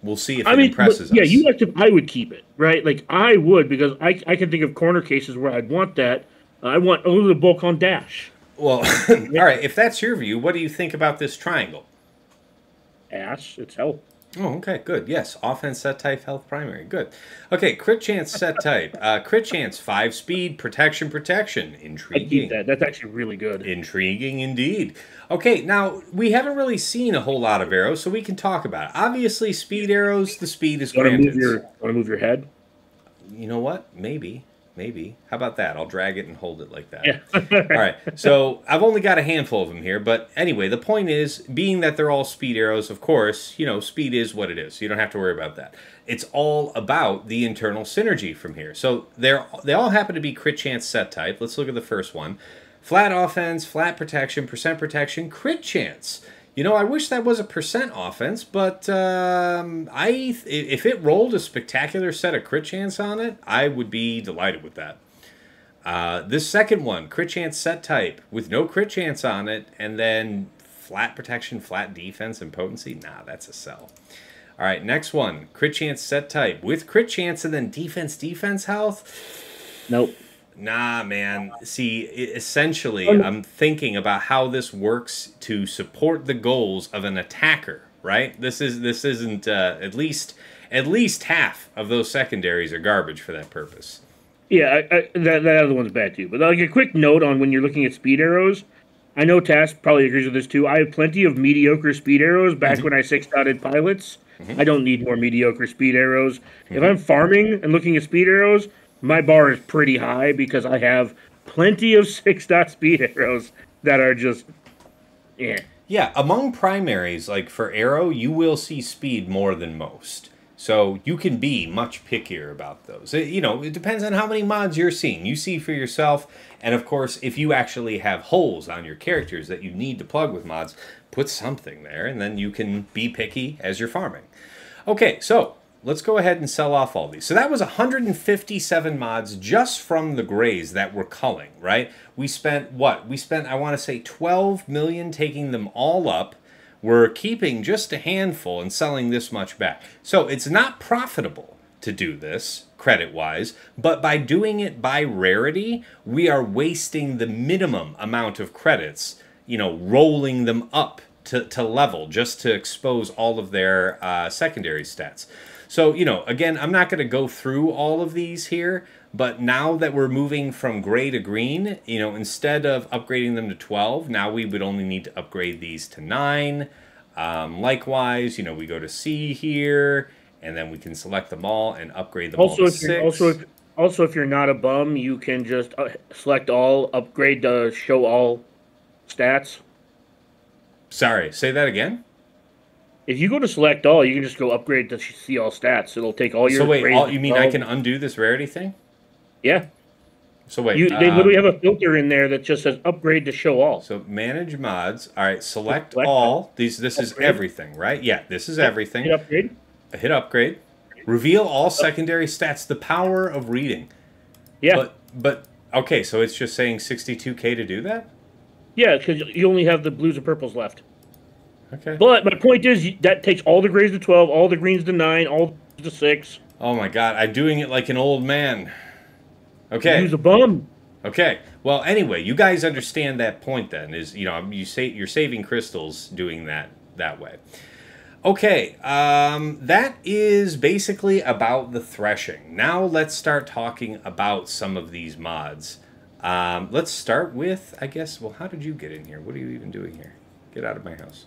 we'll see if it impresses us. Yeah, you like to. I would keep it, right? Like I would, because I can think of corner cases where I'd want that. I want a little bit of bulk on dash. Well, all right. If that's your view, what do you think about this triangle? Ash, it's health. Oh, okay, good. Yes, offense set type, health primary. Good. Okay, crit chance set type. Crit chance, 5 speed, protection. Intriguing. I keep that. That's actually really good. Intriguing indeed. Okay, now, we haven't really seen a whole lot of arrows, so we can talk about it. Obviously, speed arrows, the speed is granted. Want to move your head? You know what? Maybe. How about that? I'll drag it and hold it like that. Yeah. All right. So I've only got a handful of them here. But anyway, the point is, being that they're all speed arrows, of course, speed is what it is. You don't have to worry about that. It's all about the internal synergy from here. So they all happen to be crit chance set type. Let's look at the first one. Flat offense, flat protection, percent protection, crit chance. I wish that was a percent offense, but if it rolled a spectacular set of crit chance on it, I would be delighted with that. This second one, crit chance set type with no crit chance on it, and then flat protection, flat defense, and potency. Nah, that's a sell. All right, next one, crit chance set type with crit chance and then defense health. Nope. Nah, man. See, essentially, I'm thinking about how this works to support the goals of an attacker, right? This isn't at least half of those secondaries are garbage for that purpose. Yeah, that other one's bad too. But like a quick note on when you're looking at speed arrows, I know Tass probably agrees with this too. I have plenty of mediocre speed arrows back when I 6-dotted pilots. I don't need more mediocre speed arrows. If I'm farming and looking at speed arrows, my bar is pretty high because I have plenty of 6-dot speed arrows that are just, yeah. Yeah, among primaries, like for arrow, you will see speed more than most. So you can be much pickier about those. It depends on how many mods you're seeing. You see for yourself, and of course, if you actually have holes on your characters that you need to plug with mods, put something there, and then you can be picky as you're farming. Okay, so let's go ahead and sell off all these. So that was 157 mods just from the grays that we're culling, right? We spent what? We spent, I want to say, 12 million taking them all up. We're keeping just a handful and selling this much back. So it's not profitable to do this, credit-wise, but by doing it by rarity, we are wasting the minimum amount of credits, rolling them up to level just to expose all of their secondary stats. So, again, I'm not going to go through all of these here, but now that we're moving from gray to green, instead of upgrading them to 12, now we would only need to upgrade these to 9. Likewise, we go to C here, and then we can select them all and upgrade them all to 6. Also, if you're not a bum, you can just select all, upgrade to show all stats. Sorry, say that again? If you go to select all, you can just go upgrade to see all stats. It'll take all your... So wait, you mean I can undo this rarity thing? Yeah. So wait, they literally have a filter in there that just says upgrade to show all. So manage mods. All right, select all. This is everything, right? Yeah, this is everything. Hit upgrade. Hit upgrade. Reveal all secondary stats. The power of reading. Yeah. But okay, so it's just saying 62K to do that? Yeah, because you only have the blues and purples left. Okay. But my point is that takes all the grays to 12, all the greens to 9, all to 6. Oh my god, I'm doing it like an old man. Okay. Who's a bum? Okay. Well, anyway, you guys understand that point then, is, you're saving crystals doing that way. Okay, that is basically about the threshing. Now let's start talking about some of these mods. Let's start with, I guess, well, how did you get in here? What are you even doing here? Get out of my house.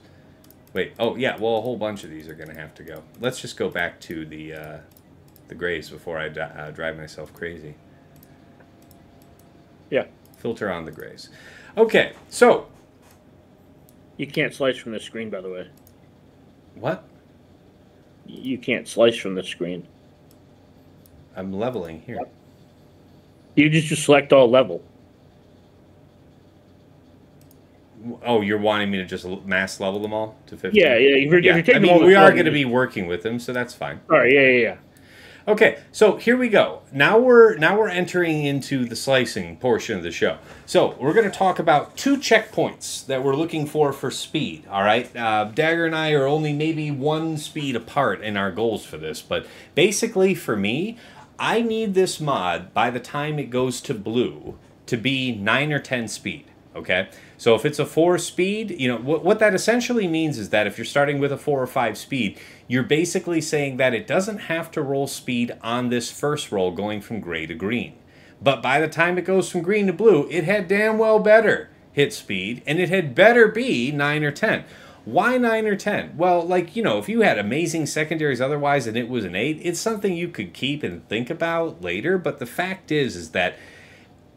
Wait, oh, yeah, well, a whole bunch of these are going to have to go. Let's just go back to the grays before I drive myself crazy. Yeah. Filter on the grays. Okay, so. You can't slice from the screen, by the way. What? You can't slice from the screen. I'm leveling here. You just select all level. Oh, you're wanting me to just mass level them all to 50? Yeah. If you're taking I mean, we are going to be working with them, so that's fine. All right, yeah. Okay, so here we go. Now we're entering into the slicing portion of the show. So we're going to talk about 2 checkpoints that we're looking for speed. All right, Dagger and I are only maybe 1 speed apart in our goals for this, but basically for me, I need this mod by the time it goes to blue to be 9 or 10 speed. Okay, so if it's a 4 speed, what that essentially means is that if you're starting with a 4 or 5 speed, you're basically saying that it doesn't have to roll speed on this first roll going from gray to green. But by the time it goes from green to blue, it had damn well better hit speed, and it had better be 9 or 10. Why 9 or 10? Well, if you had amazing secondaries otherwise and it was an 8, it's something you could keep and think about later, but the fact is that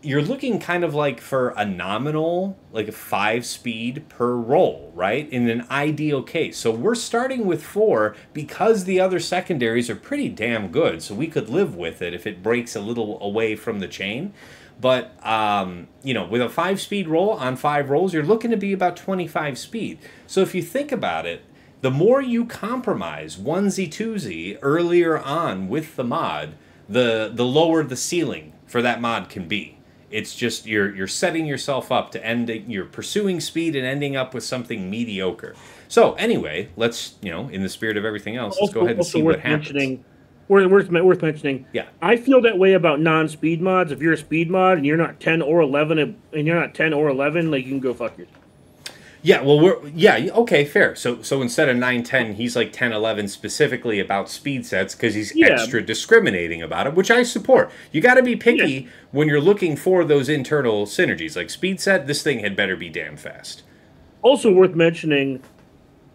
you're looking kind of like for a nominal, like a 5 speed per roll, right? In an ideal case. So we're starting with 4 because the other secondaries are pretty damn good. So we could live with it if it breaks a little away from the chain. But, with a 5 speed roll on 5 rolls, you're looking to be about 25 speed. So if you think about it, the more you compromise onesie twosie earlier on with the mod, the lower the ceiling for that mod can be. It's just you're setting yourself up to you're pursuing speed and ending up with something mediocre. So anyway, let's, in the spirit of everything else, let's go ahead and see what happens. Worth mentioning. Yeah. I feel that way about non-speed mods. If you're a speed mod and you're not 10 or 11, like, you can go fuck yourself. Yeah, well, okay, fair. So instead of 9-10, he's like 10-11 specifically about speed sets because he's extra discriminating about it, which I support. You got to be picky when you're looking for those internal synergies. Like speed set, this thing had better be damn fast. Also worth mentioning,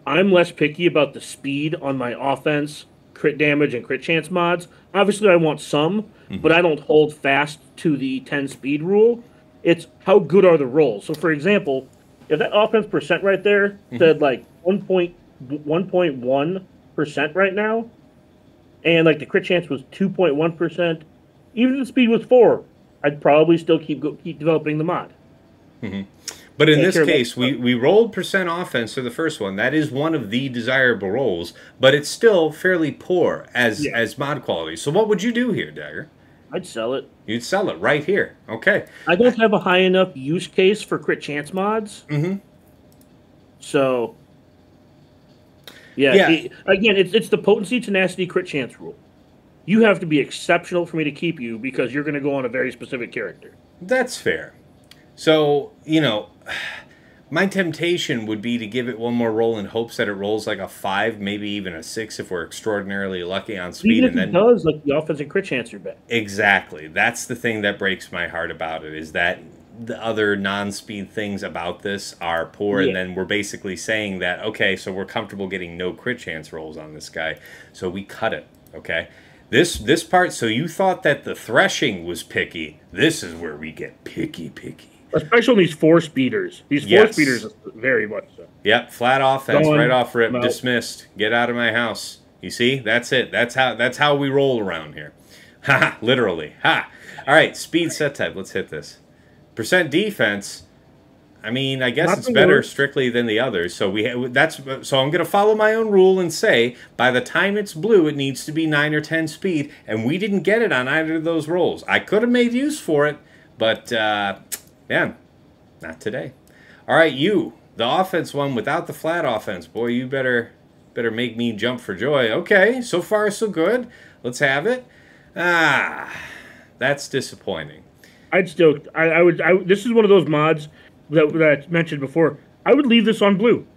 I'm less picky about the speed on my offense, crit damage, and crit chance mods. Obviously, I want some, but I don't hold fast to the 10 speed rule. It's how good are the rolls. So, for example, if that offense percent right there said like 1.1% right now, and like the crit chance was 2.1%, even if the speed was 4, I'd probably still keep developing the mod. But in this case, we rolled percent offense for the first one. That is one of the desirable rolls, but it's still fairly poor as mod quality. So what would you do here, Dagger? I'd sell it. You'd sell it right here. Okay. I don't have a high enough use case for crit chance mods. So, again, it's the potency, tenacity, crit chance rule. You have to be exceptional for me to keep you because you're going to go on a very specific character. That's fair. So, my temptation would be to give it one more roll in hopes that it rolls like a 5, maybe even a 6 if we're extraordinarily lucky on speed. Even if it does, like the offense and crit chance are bad. Exactly. That's the thing that breaks my heart about it, is that the other non-speed things about this are poor, and then we're basically saying that, okay, so we're comfortable getting no crit chance rolls on this guy, so we cut it, okay? This part, so you thought that the Threshing was picky. This is where we get picky. Especially on these 4-speeders. These 4-speeders are very much so. Yep, flat offense, right off rip, dismissed. Get out of my house. You see? That's it. That's how we roll around here. Ha! Literally. Ha! All right, speed set type. Let's hit this. Percent defense. I mean, I guess it's better strictly than the others. So so I'm going to follow my own rule and say by the time it's blue, it needs to be 9 or 10 speed, and we didn't get it on either of those rolls. I could have made use for it, but yeah, not today. All right, the offense one without the flat offense. Boy, you better make me jump for joy. Okay, so far so good. Let's have it. That's disappointing. This is one of those mods that I mentioned before. I would leave this on blue.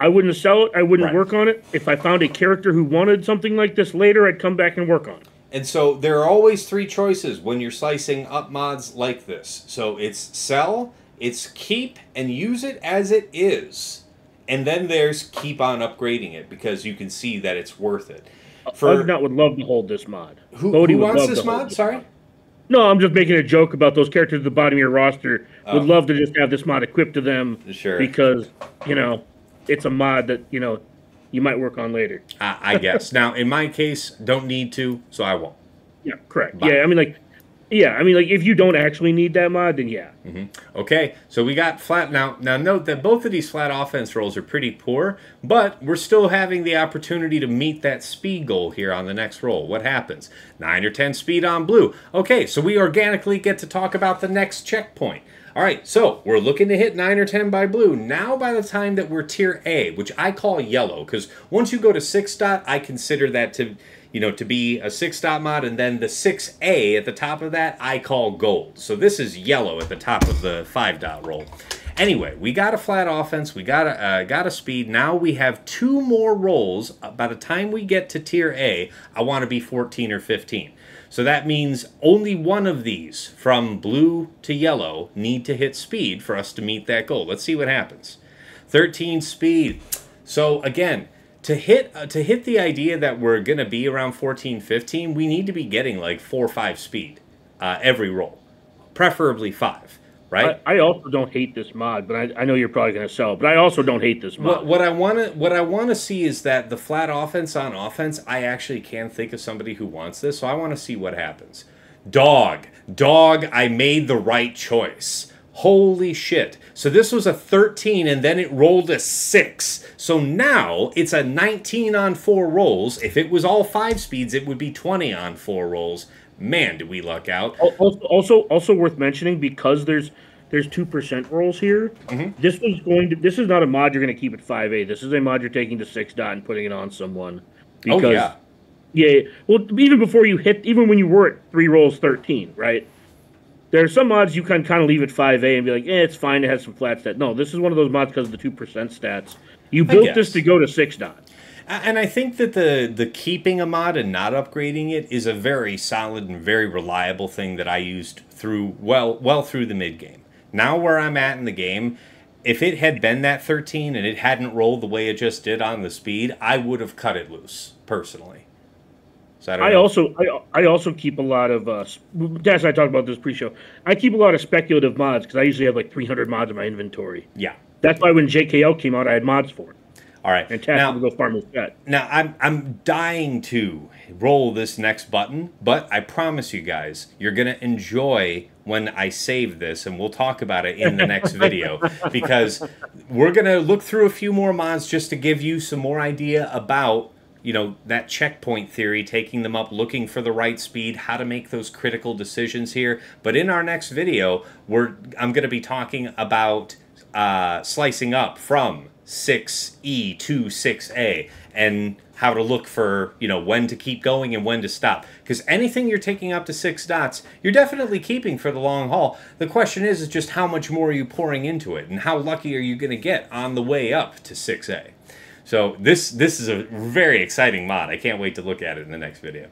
I wouldn't sell it. I wouldn't work on it. If I found a character who wanted something like this later, I'd come back and work on it. And so there are always 3 choices when you're slicing up mods like this. So it's sell, it's keep, and use it as it is. And then there's keep on upgrading it because you can see that it's worth it. Ugnaught would love to hold this mod. Who wants this mod? Sorry? No, I'm just making a joke about those characters at the bottom of your roster. Would love to just have this mod equipped to them. Sure. Because, it's a mod that, you might work on later. I guess. Now, in my case, don't need to, so I won't. Yeah, correct. Bye. If you don't actually need that mod, then yeah. Okay, so we got flat. Now note that both of these flat offense rolls are pretty poor, but we're still having the opportunity to meet that speed goal here on the next roll. What happens? 9 or 10 speed on blue. Okay, so we organically get to talk about the next checkpoint. All right, so we're looking to hit 9 or 10 by blue. Now by the time that we're tier A, which I call yellow, because once you go to 6-dot, I consider that to be a 6-dot mod, and then the 6A at the top of that, I call gold. So this is yellow at the top of the 5-dot roll. Anyway, we got a flat offense, we got a speed. Now we have 2 more rolls. By the time we get to tier A, I want to be 14 or 15. So that means only one of these, from blue to yellow, need to hit speed for us to meet that goal. Let's see what happens. 13 speed. So again, to hit the idea that we're going to be around 14, 15, we need to be getting like 4 or 5 speed every roll, preferably 5. Right? I also don't hate this mod, but I know you're probably going to sell it, but I also don't hate this mod. What I want to see is that the flat offense on offense, I actually can think of somebody who wants this, so I want to see what happens. Dog, I made the right choice. Holy shit. So this was a 13, and then it rolled a 6. So now it's a 19 on 4 rolls. If it was all 5 speeds, it would be 20 on 4 rolls. Man, did we luck out. Also worth mentioning, because there's 2% rolls here. This is not a mod you're going to keep at 5A. This is a mod you're taking to 6 dot and putting it on someone. Because, Oh, yeah. Yeah. Well, even when you were at 3 rolls 13, right? There are some mods you can kind of leave at 5A and be like, it's fine, it has some flat stats. No, this is one of those mods because of the 2% stats. You built this to go to 6 dot. And I think that the keeping a mod and not upgrading it is a very solid and very reliable thing that I used through well through the mid game. Now where I'm at in the game, if it had been that 13 and it hadn't rolled the way it just did on the speed, I would have cut it loose personally. So I also keep a lot of Dash and I talked about this pre-show. I keep a lot of speculative mods because I usually have like 300 mods in my inventory. Yeah, that's why when JKL came out, I had mods for it. All right, and Tassenix would go farm his pet. Now I'm dying to roll this next button, but I promise you guys, you're gonna enjoy when I save this, and we'll talk about it in the next video, because we're gonna look through a few more mods just to give you some more idea about, you know, that checkpoint theory, taking them up, looking for the right speed, how to make those critical decisions here. But in our next video, I'm going to be talking about slicing up from 6E to 6A and how to look for, you know, when to keep going and when to stop. Because anything you're taking up to 6 dots, you're definitely keeping for the long haul. The question is just how much more are you pouring into it, and how lucky are you going to get on the way up to 6A. So this is a very exciting mod. I can't wait to look at it in the next video.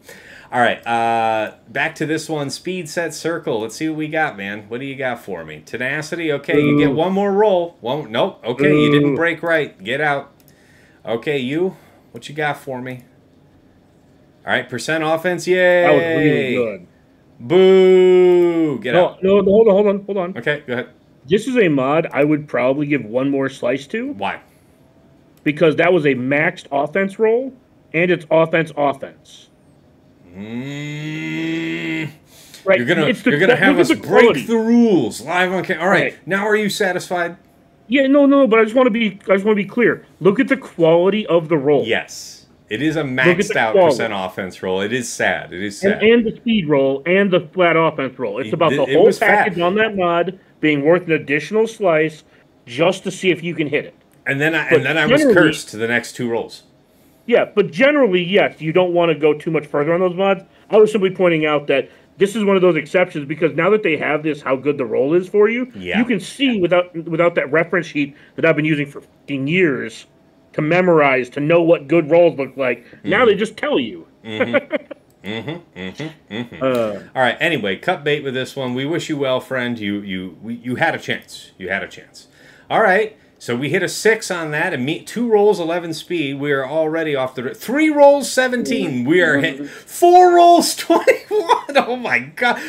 All right, back to this one. Speed, set, circle. Let's see what we got, man. What do you got for me? Tenacity. Okay, you get one more roll. Nope. Okay, you didn't break right. Get out. Okay, you. What you got for me? All right, percent offense. Yay. That was really good. Boo. Get out. No, hold on. Okay, go ahead. This is a mod I would probably give one more slice to. Why? Because that was a maxed offense roll, and it's offense. Right. You're gonna have us break the rules live on camera. All right. Now are you satisfied? Yeah, no, but I just want to be clear. Look at the quality of the roll. Yes. It is a maxed out percent offense roll. It is sad. It is sad. And the speed roll and the flat offense roll. It's about the whole package on that mod being worth an additional slice just to see if you can hit it. And then I was cursed to the next 2 rolls. Yeah, but generally, yes, you don't want to go too much further on those mods. I was simply pointing out that this is one of those exceptions because now that they have this, how good the roll is for you, you can see without that reference sheet that I've been using for 15 years to memorize, to know what good rolls look like. Now they just tell you. All right. Anyway, cut bait with this one. We wish you well, friend. You had a chance. You had a chance. All right. So we hit a 6 on that, and 2 rolls, 11 speed. We are already off the 3 rolls, 17. We are hit 4 rolls, 21. Oh my god!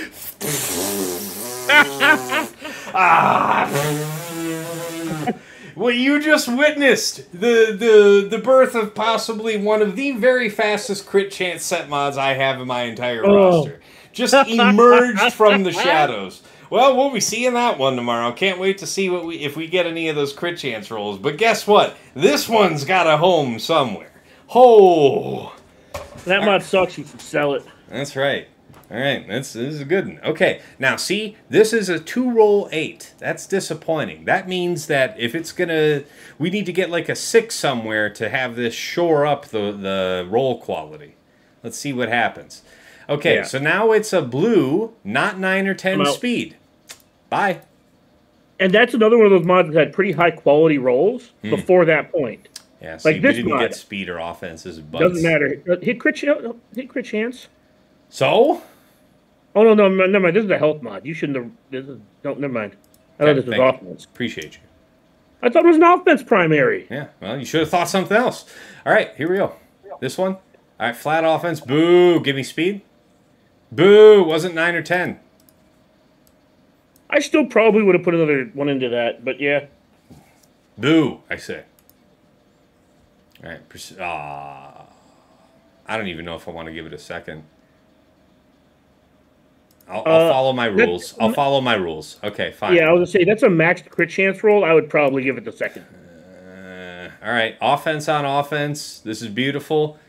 Well, you just witnessed the birth of possibly one of the very fastest crit chance set mods I have in my entire roster. Just emerged from the shadows. Well, we'll be seeing that one tomorrow. Can't wait to see if we get any of those crit chance rolls. But guess what? This one's got a home somewhere. Oh! That mod sucks. You should sell it. That's right. All right, this is a good one. Okay, now see, this is a 2-roll 8. That's disappointing. That means that if it's gonna, we need to get like a 6 somewhere to have this shore up the roll quality. Let's see what happens. Okay, so now it's a blue, not 9 or 10 speed. Bye. And that's another one of those mods that had pretty high quality rolls before that point. Yeah, so like this didn't get speed or offenses. Doesn't matter. Hit crit chance. So? Oh no, never mind. This is a health mod. You shouldn't have. Never mind. I thought this was offense. Appreciate you. I thought it was an offense primary. Yeah, well, you should have thought something else. All right, here we go. This one. All right, flat offense. Boo. Give me speed. Boo. Wasn't 9 or 10. I still probably would have put another one into that, but yeah. Boo, I say. All right. I don't even know if I want to give it a second. I'll follow my rules. I'll follow my rules. Okay, fine. Yeah, I was going to say, that's a maxed crit chance roll. I would probably give it the second. All right, offense on offense. This is beautiful.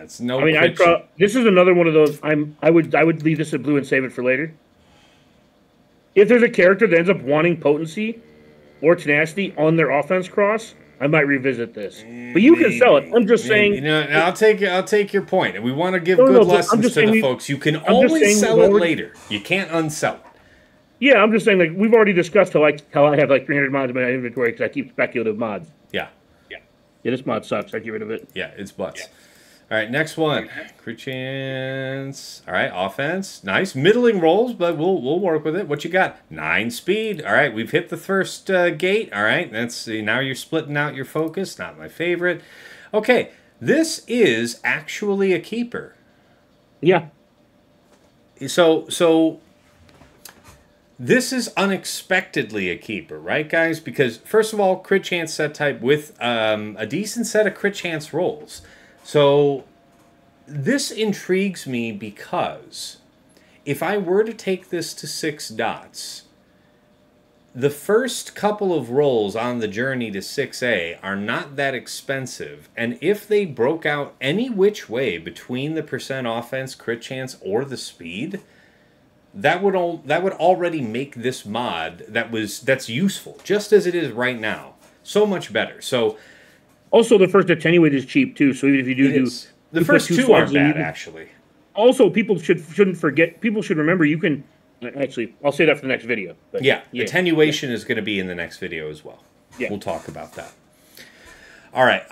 It's nonsense. No I mean, crit. this is another one of those. I would leave this at blue and save it for later. If there's a character that ends up wanting potency or tenacity on their offense cross, I might revisit this. But you can sell it. I'm just saying. You know, I'll take your point, and we want to give No, good no, I'm lessons just to the saying folks. You can always sell it later. You can't unsell it. Yeah, I'm just saying. Like we've already discussed how I have like 300 mods in my inventory because I keep speculative mods. Yeah. Yeah, this mod sucks. I get rid of it. Yeah, it's butts. Yeah. All right, next one. Crit chance. All right, offense. Nice. Middling rolls, but we'll work with it. What you got? 9 speed. All right, we've hit the first gate. All right, now you're splitting out your focus. Not my favorite. Okay, this is actually a keeper. Yeah. So this is unexpectedly a keeper, right, guys? Because, first of all, crit chance set type with a decent set of crit chance rolls. So this intrigues me because if I were to take this to 6 dots, the first couple of rolls on the journey to 6A are not that expensive. And if they broke out any which way between the percent offense, crit chance, or the speed, that would already make this mod that's useful, just as it is right now, so much better. So also the first attenuate is cheap too, so even if you do the first 2 aren't bad actually. Also, people shouldn't forget. People should remember you can actually. I'll say that for the next video. But yeah, attenuation is going to be in the next video as well. Yeah, we'll talk about that. All right.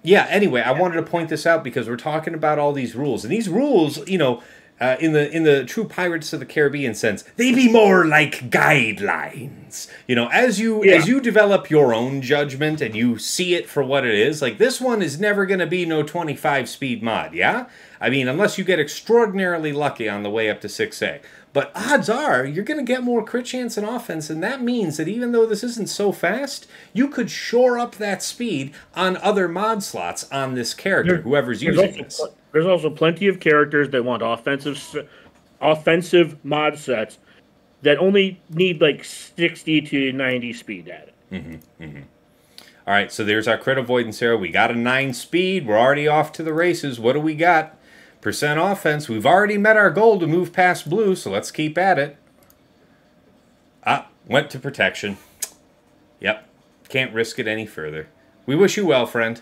Yeah. Anyway, I wanted to point this out because we're talking about all these rules, and these rules, you know. In the true Pirates of the Caribbean sense, they be more like guidelines. You know, as you develop your own judgment and you see it for what it is, like this one is never going to be no 25 speed mod, yeah? I mean, unless you get extraordinarily lucky on the way up to 6A. But odds are, you're going to get more crit chance and offense, and that means that even though this isn't so fast, you could shore up that speed on other mod slots on this character, whoever's using this. There's also plenty of characters that want offensive mod sets that only need like 60 to 90 speed at it. All right, so there's our crit avoidance arrow. We got a 9 speed. We're already off to the races. What do we got? Percent offense. We've already met our goal to move past blue, so let's keep at it. Went to protection. Yep. Can't risk it any further. We wish you well, friend.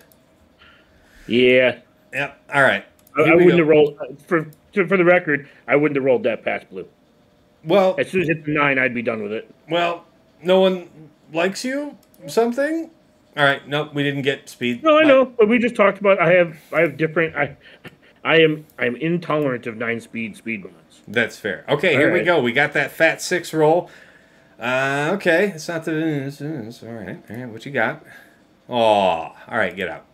Yeah. Yep. All right. I wouldn't have rolled, for the record, I wouldn't have rolled that past blue. Well, as soon as it hit the 9, I'd be done with it. Well, no one likes you? Something? All right. Nope, we didn't get speed. No, I know, but we just talked about I have different. I'm intolerant of 9 speed mods. That's fair. Okay, here we go. We got that fat 6 roll. Okay, it's not the. All right. All right. What you got? Oh, all right. Get out.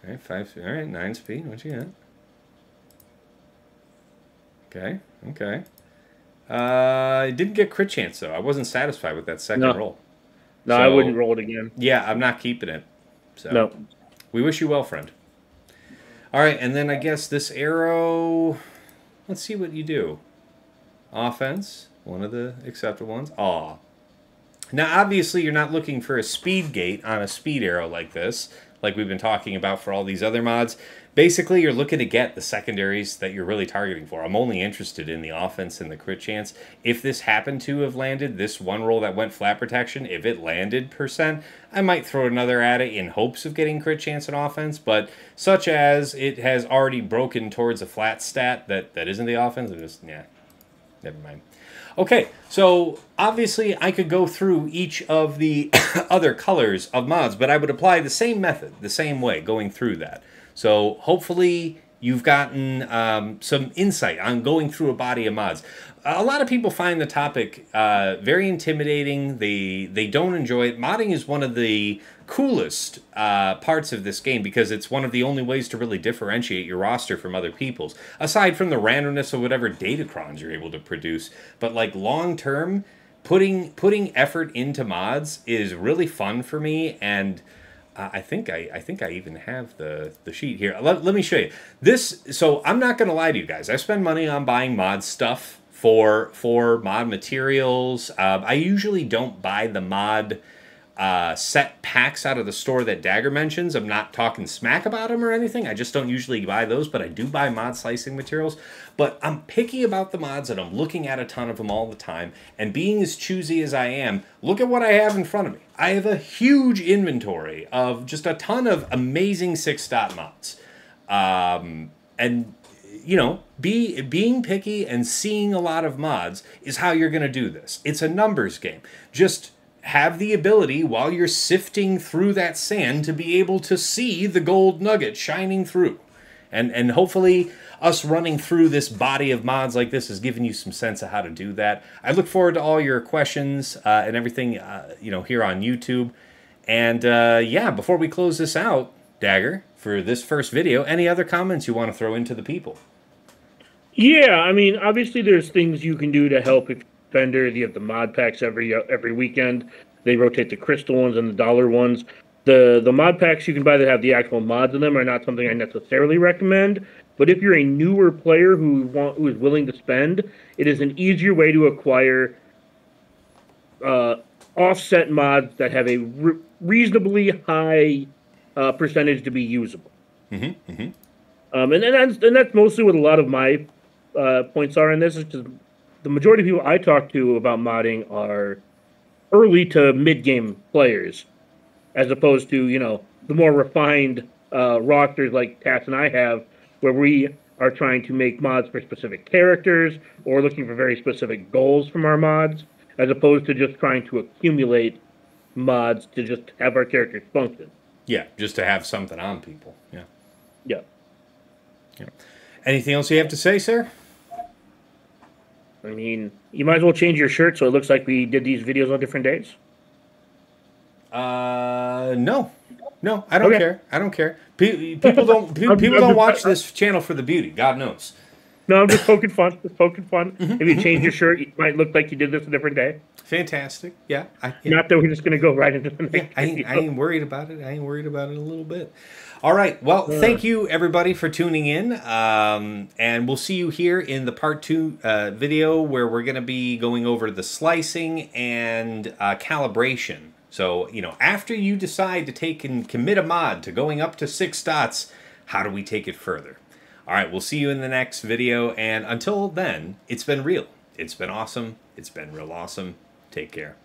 All right, 5. All right, 9 speed. What you got? Okay. Okay. It didn't get crit chance though. I wasn't satisfied with that second roll. No, I wouldn't roll it again. Yeah, I'm not keeping it. So no. We wish you well, friend. All right, and then I guess this arrow. Let's see what you do. Offense, one of the acceptable ones. Aw. Now, obviously, you're not looking for a speed gate on a speed arrow like this, like we've been talking about for all these other mods. Basically, you're looking to get the secondaries that you're really targeting for. I'm only interested in the offense and the crit chance. If this happened to have landed, this one roll that went flat protection, if it landed percent, I might throw another at it in hopes of getting crit chance and offense, but such as it has already broken towards a flat stat that isn't the offense, I'm just, yeah, never mind. Okay, so obviously I could go through each of the other colors of mods, but I would apply the same method, the same way, going through that. So hopefully you've gotten some insight on going through a body of mods. A lot of people find the topic very intimidating. They don't enjoy it. Modding is one of the coolest parts of this game because it's one of the only ways to really differentiate your roster from other people's, aside from the randomness of whatever datacrons you're able to produce. But like long term, putting effort into mods is really fun for me, and I think I even have the sheet here. Let me show you this. So I'm not going to lie to you guys. I spend money on buying mod stuff for mod materials. I usually don't buy the mod set packs out of the store that Dagger mentions. I'm not talking smack about them or anything. I just don't usually buy those, but I do buy mod slicing materials. But I'm picky about the mods, and I'm looking at a ton of them all the time. And being as choosy as I am, look at what I have in front of me. I have a huge inventory of just a ton of amazing 6-dot mods. And, you know, being picky and seeing a lot of mods is how you're going to do this. It's a numbers game. Just have the ability, while you're sifting through that sand, to be able to see the gold nugget shining through. And hopefully us running through this body of mods like this has given you some sense of how to do that. I look forward to all your questions and everything, you know, here on YouTube. And yeah, before we close this out, Dagger, for this first video, any other comments you want to throw into the people? Yeah, I mean, obviously there's things you can do to help if Fender. You have the mod packs every weekend. They rotate the crystal ones and the dollar ones. The mod packs you can buy that have the actual mods in them are not something I necessarily recommend. But if you're a newer player who is willing to spend, it is an easier way to acquire offset mods that have a reasonably high percentage to be usable. Mm-hmm, mm-hmm. And that's mostly what a lot of my points are in this. Is because the majority of people I talk to about modding are early to mid-game players, as opposed to, you know, the more refined rosters like Tass and I have, where we are trying to make mods for specific characters or looking for very specific goals from our mods, as opposed to just trying to accumulate mods to just have our characters function. Yeah, just to have something on people. Yeah. Yeah. Yeah. Anything else you have to say, sir? I mean, you might as well change your shirt so it looks like we did these videos on different days. No, I don't care. I don't care. People don't watch this channel for the beauty. God knows. No, I'm just poking fun. Just poking fun. If you change your shirt, it might look like you did this a different day. Fantastic. Yeah. Not that we're just going to go right into the next. I ain't worried about it. I ain't worried about it a little bit. All right. Well, thank you everybody for tuning in. And we'll see you here in the part 2 video where we're going to be going over the slicing and calibration. So, you know, after you decide to take and commit a mod to going up to 6 dots, how do we take it further? All right, we'll see you in the next video. And until then, it's been real. It's been awesome. It's been real awesome. Take care.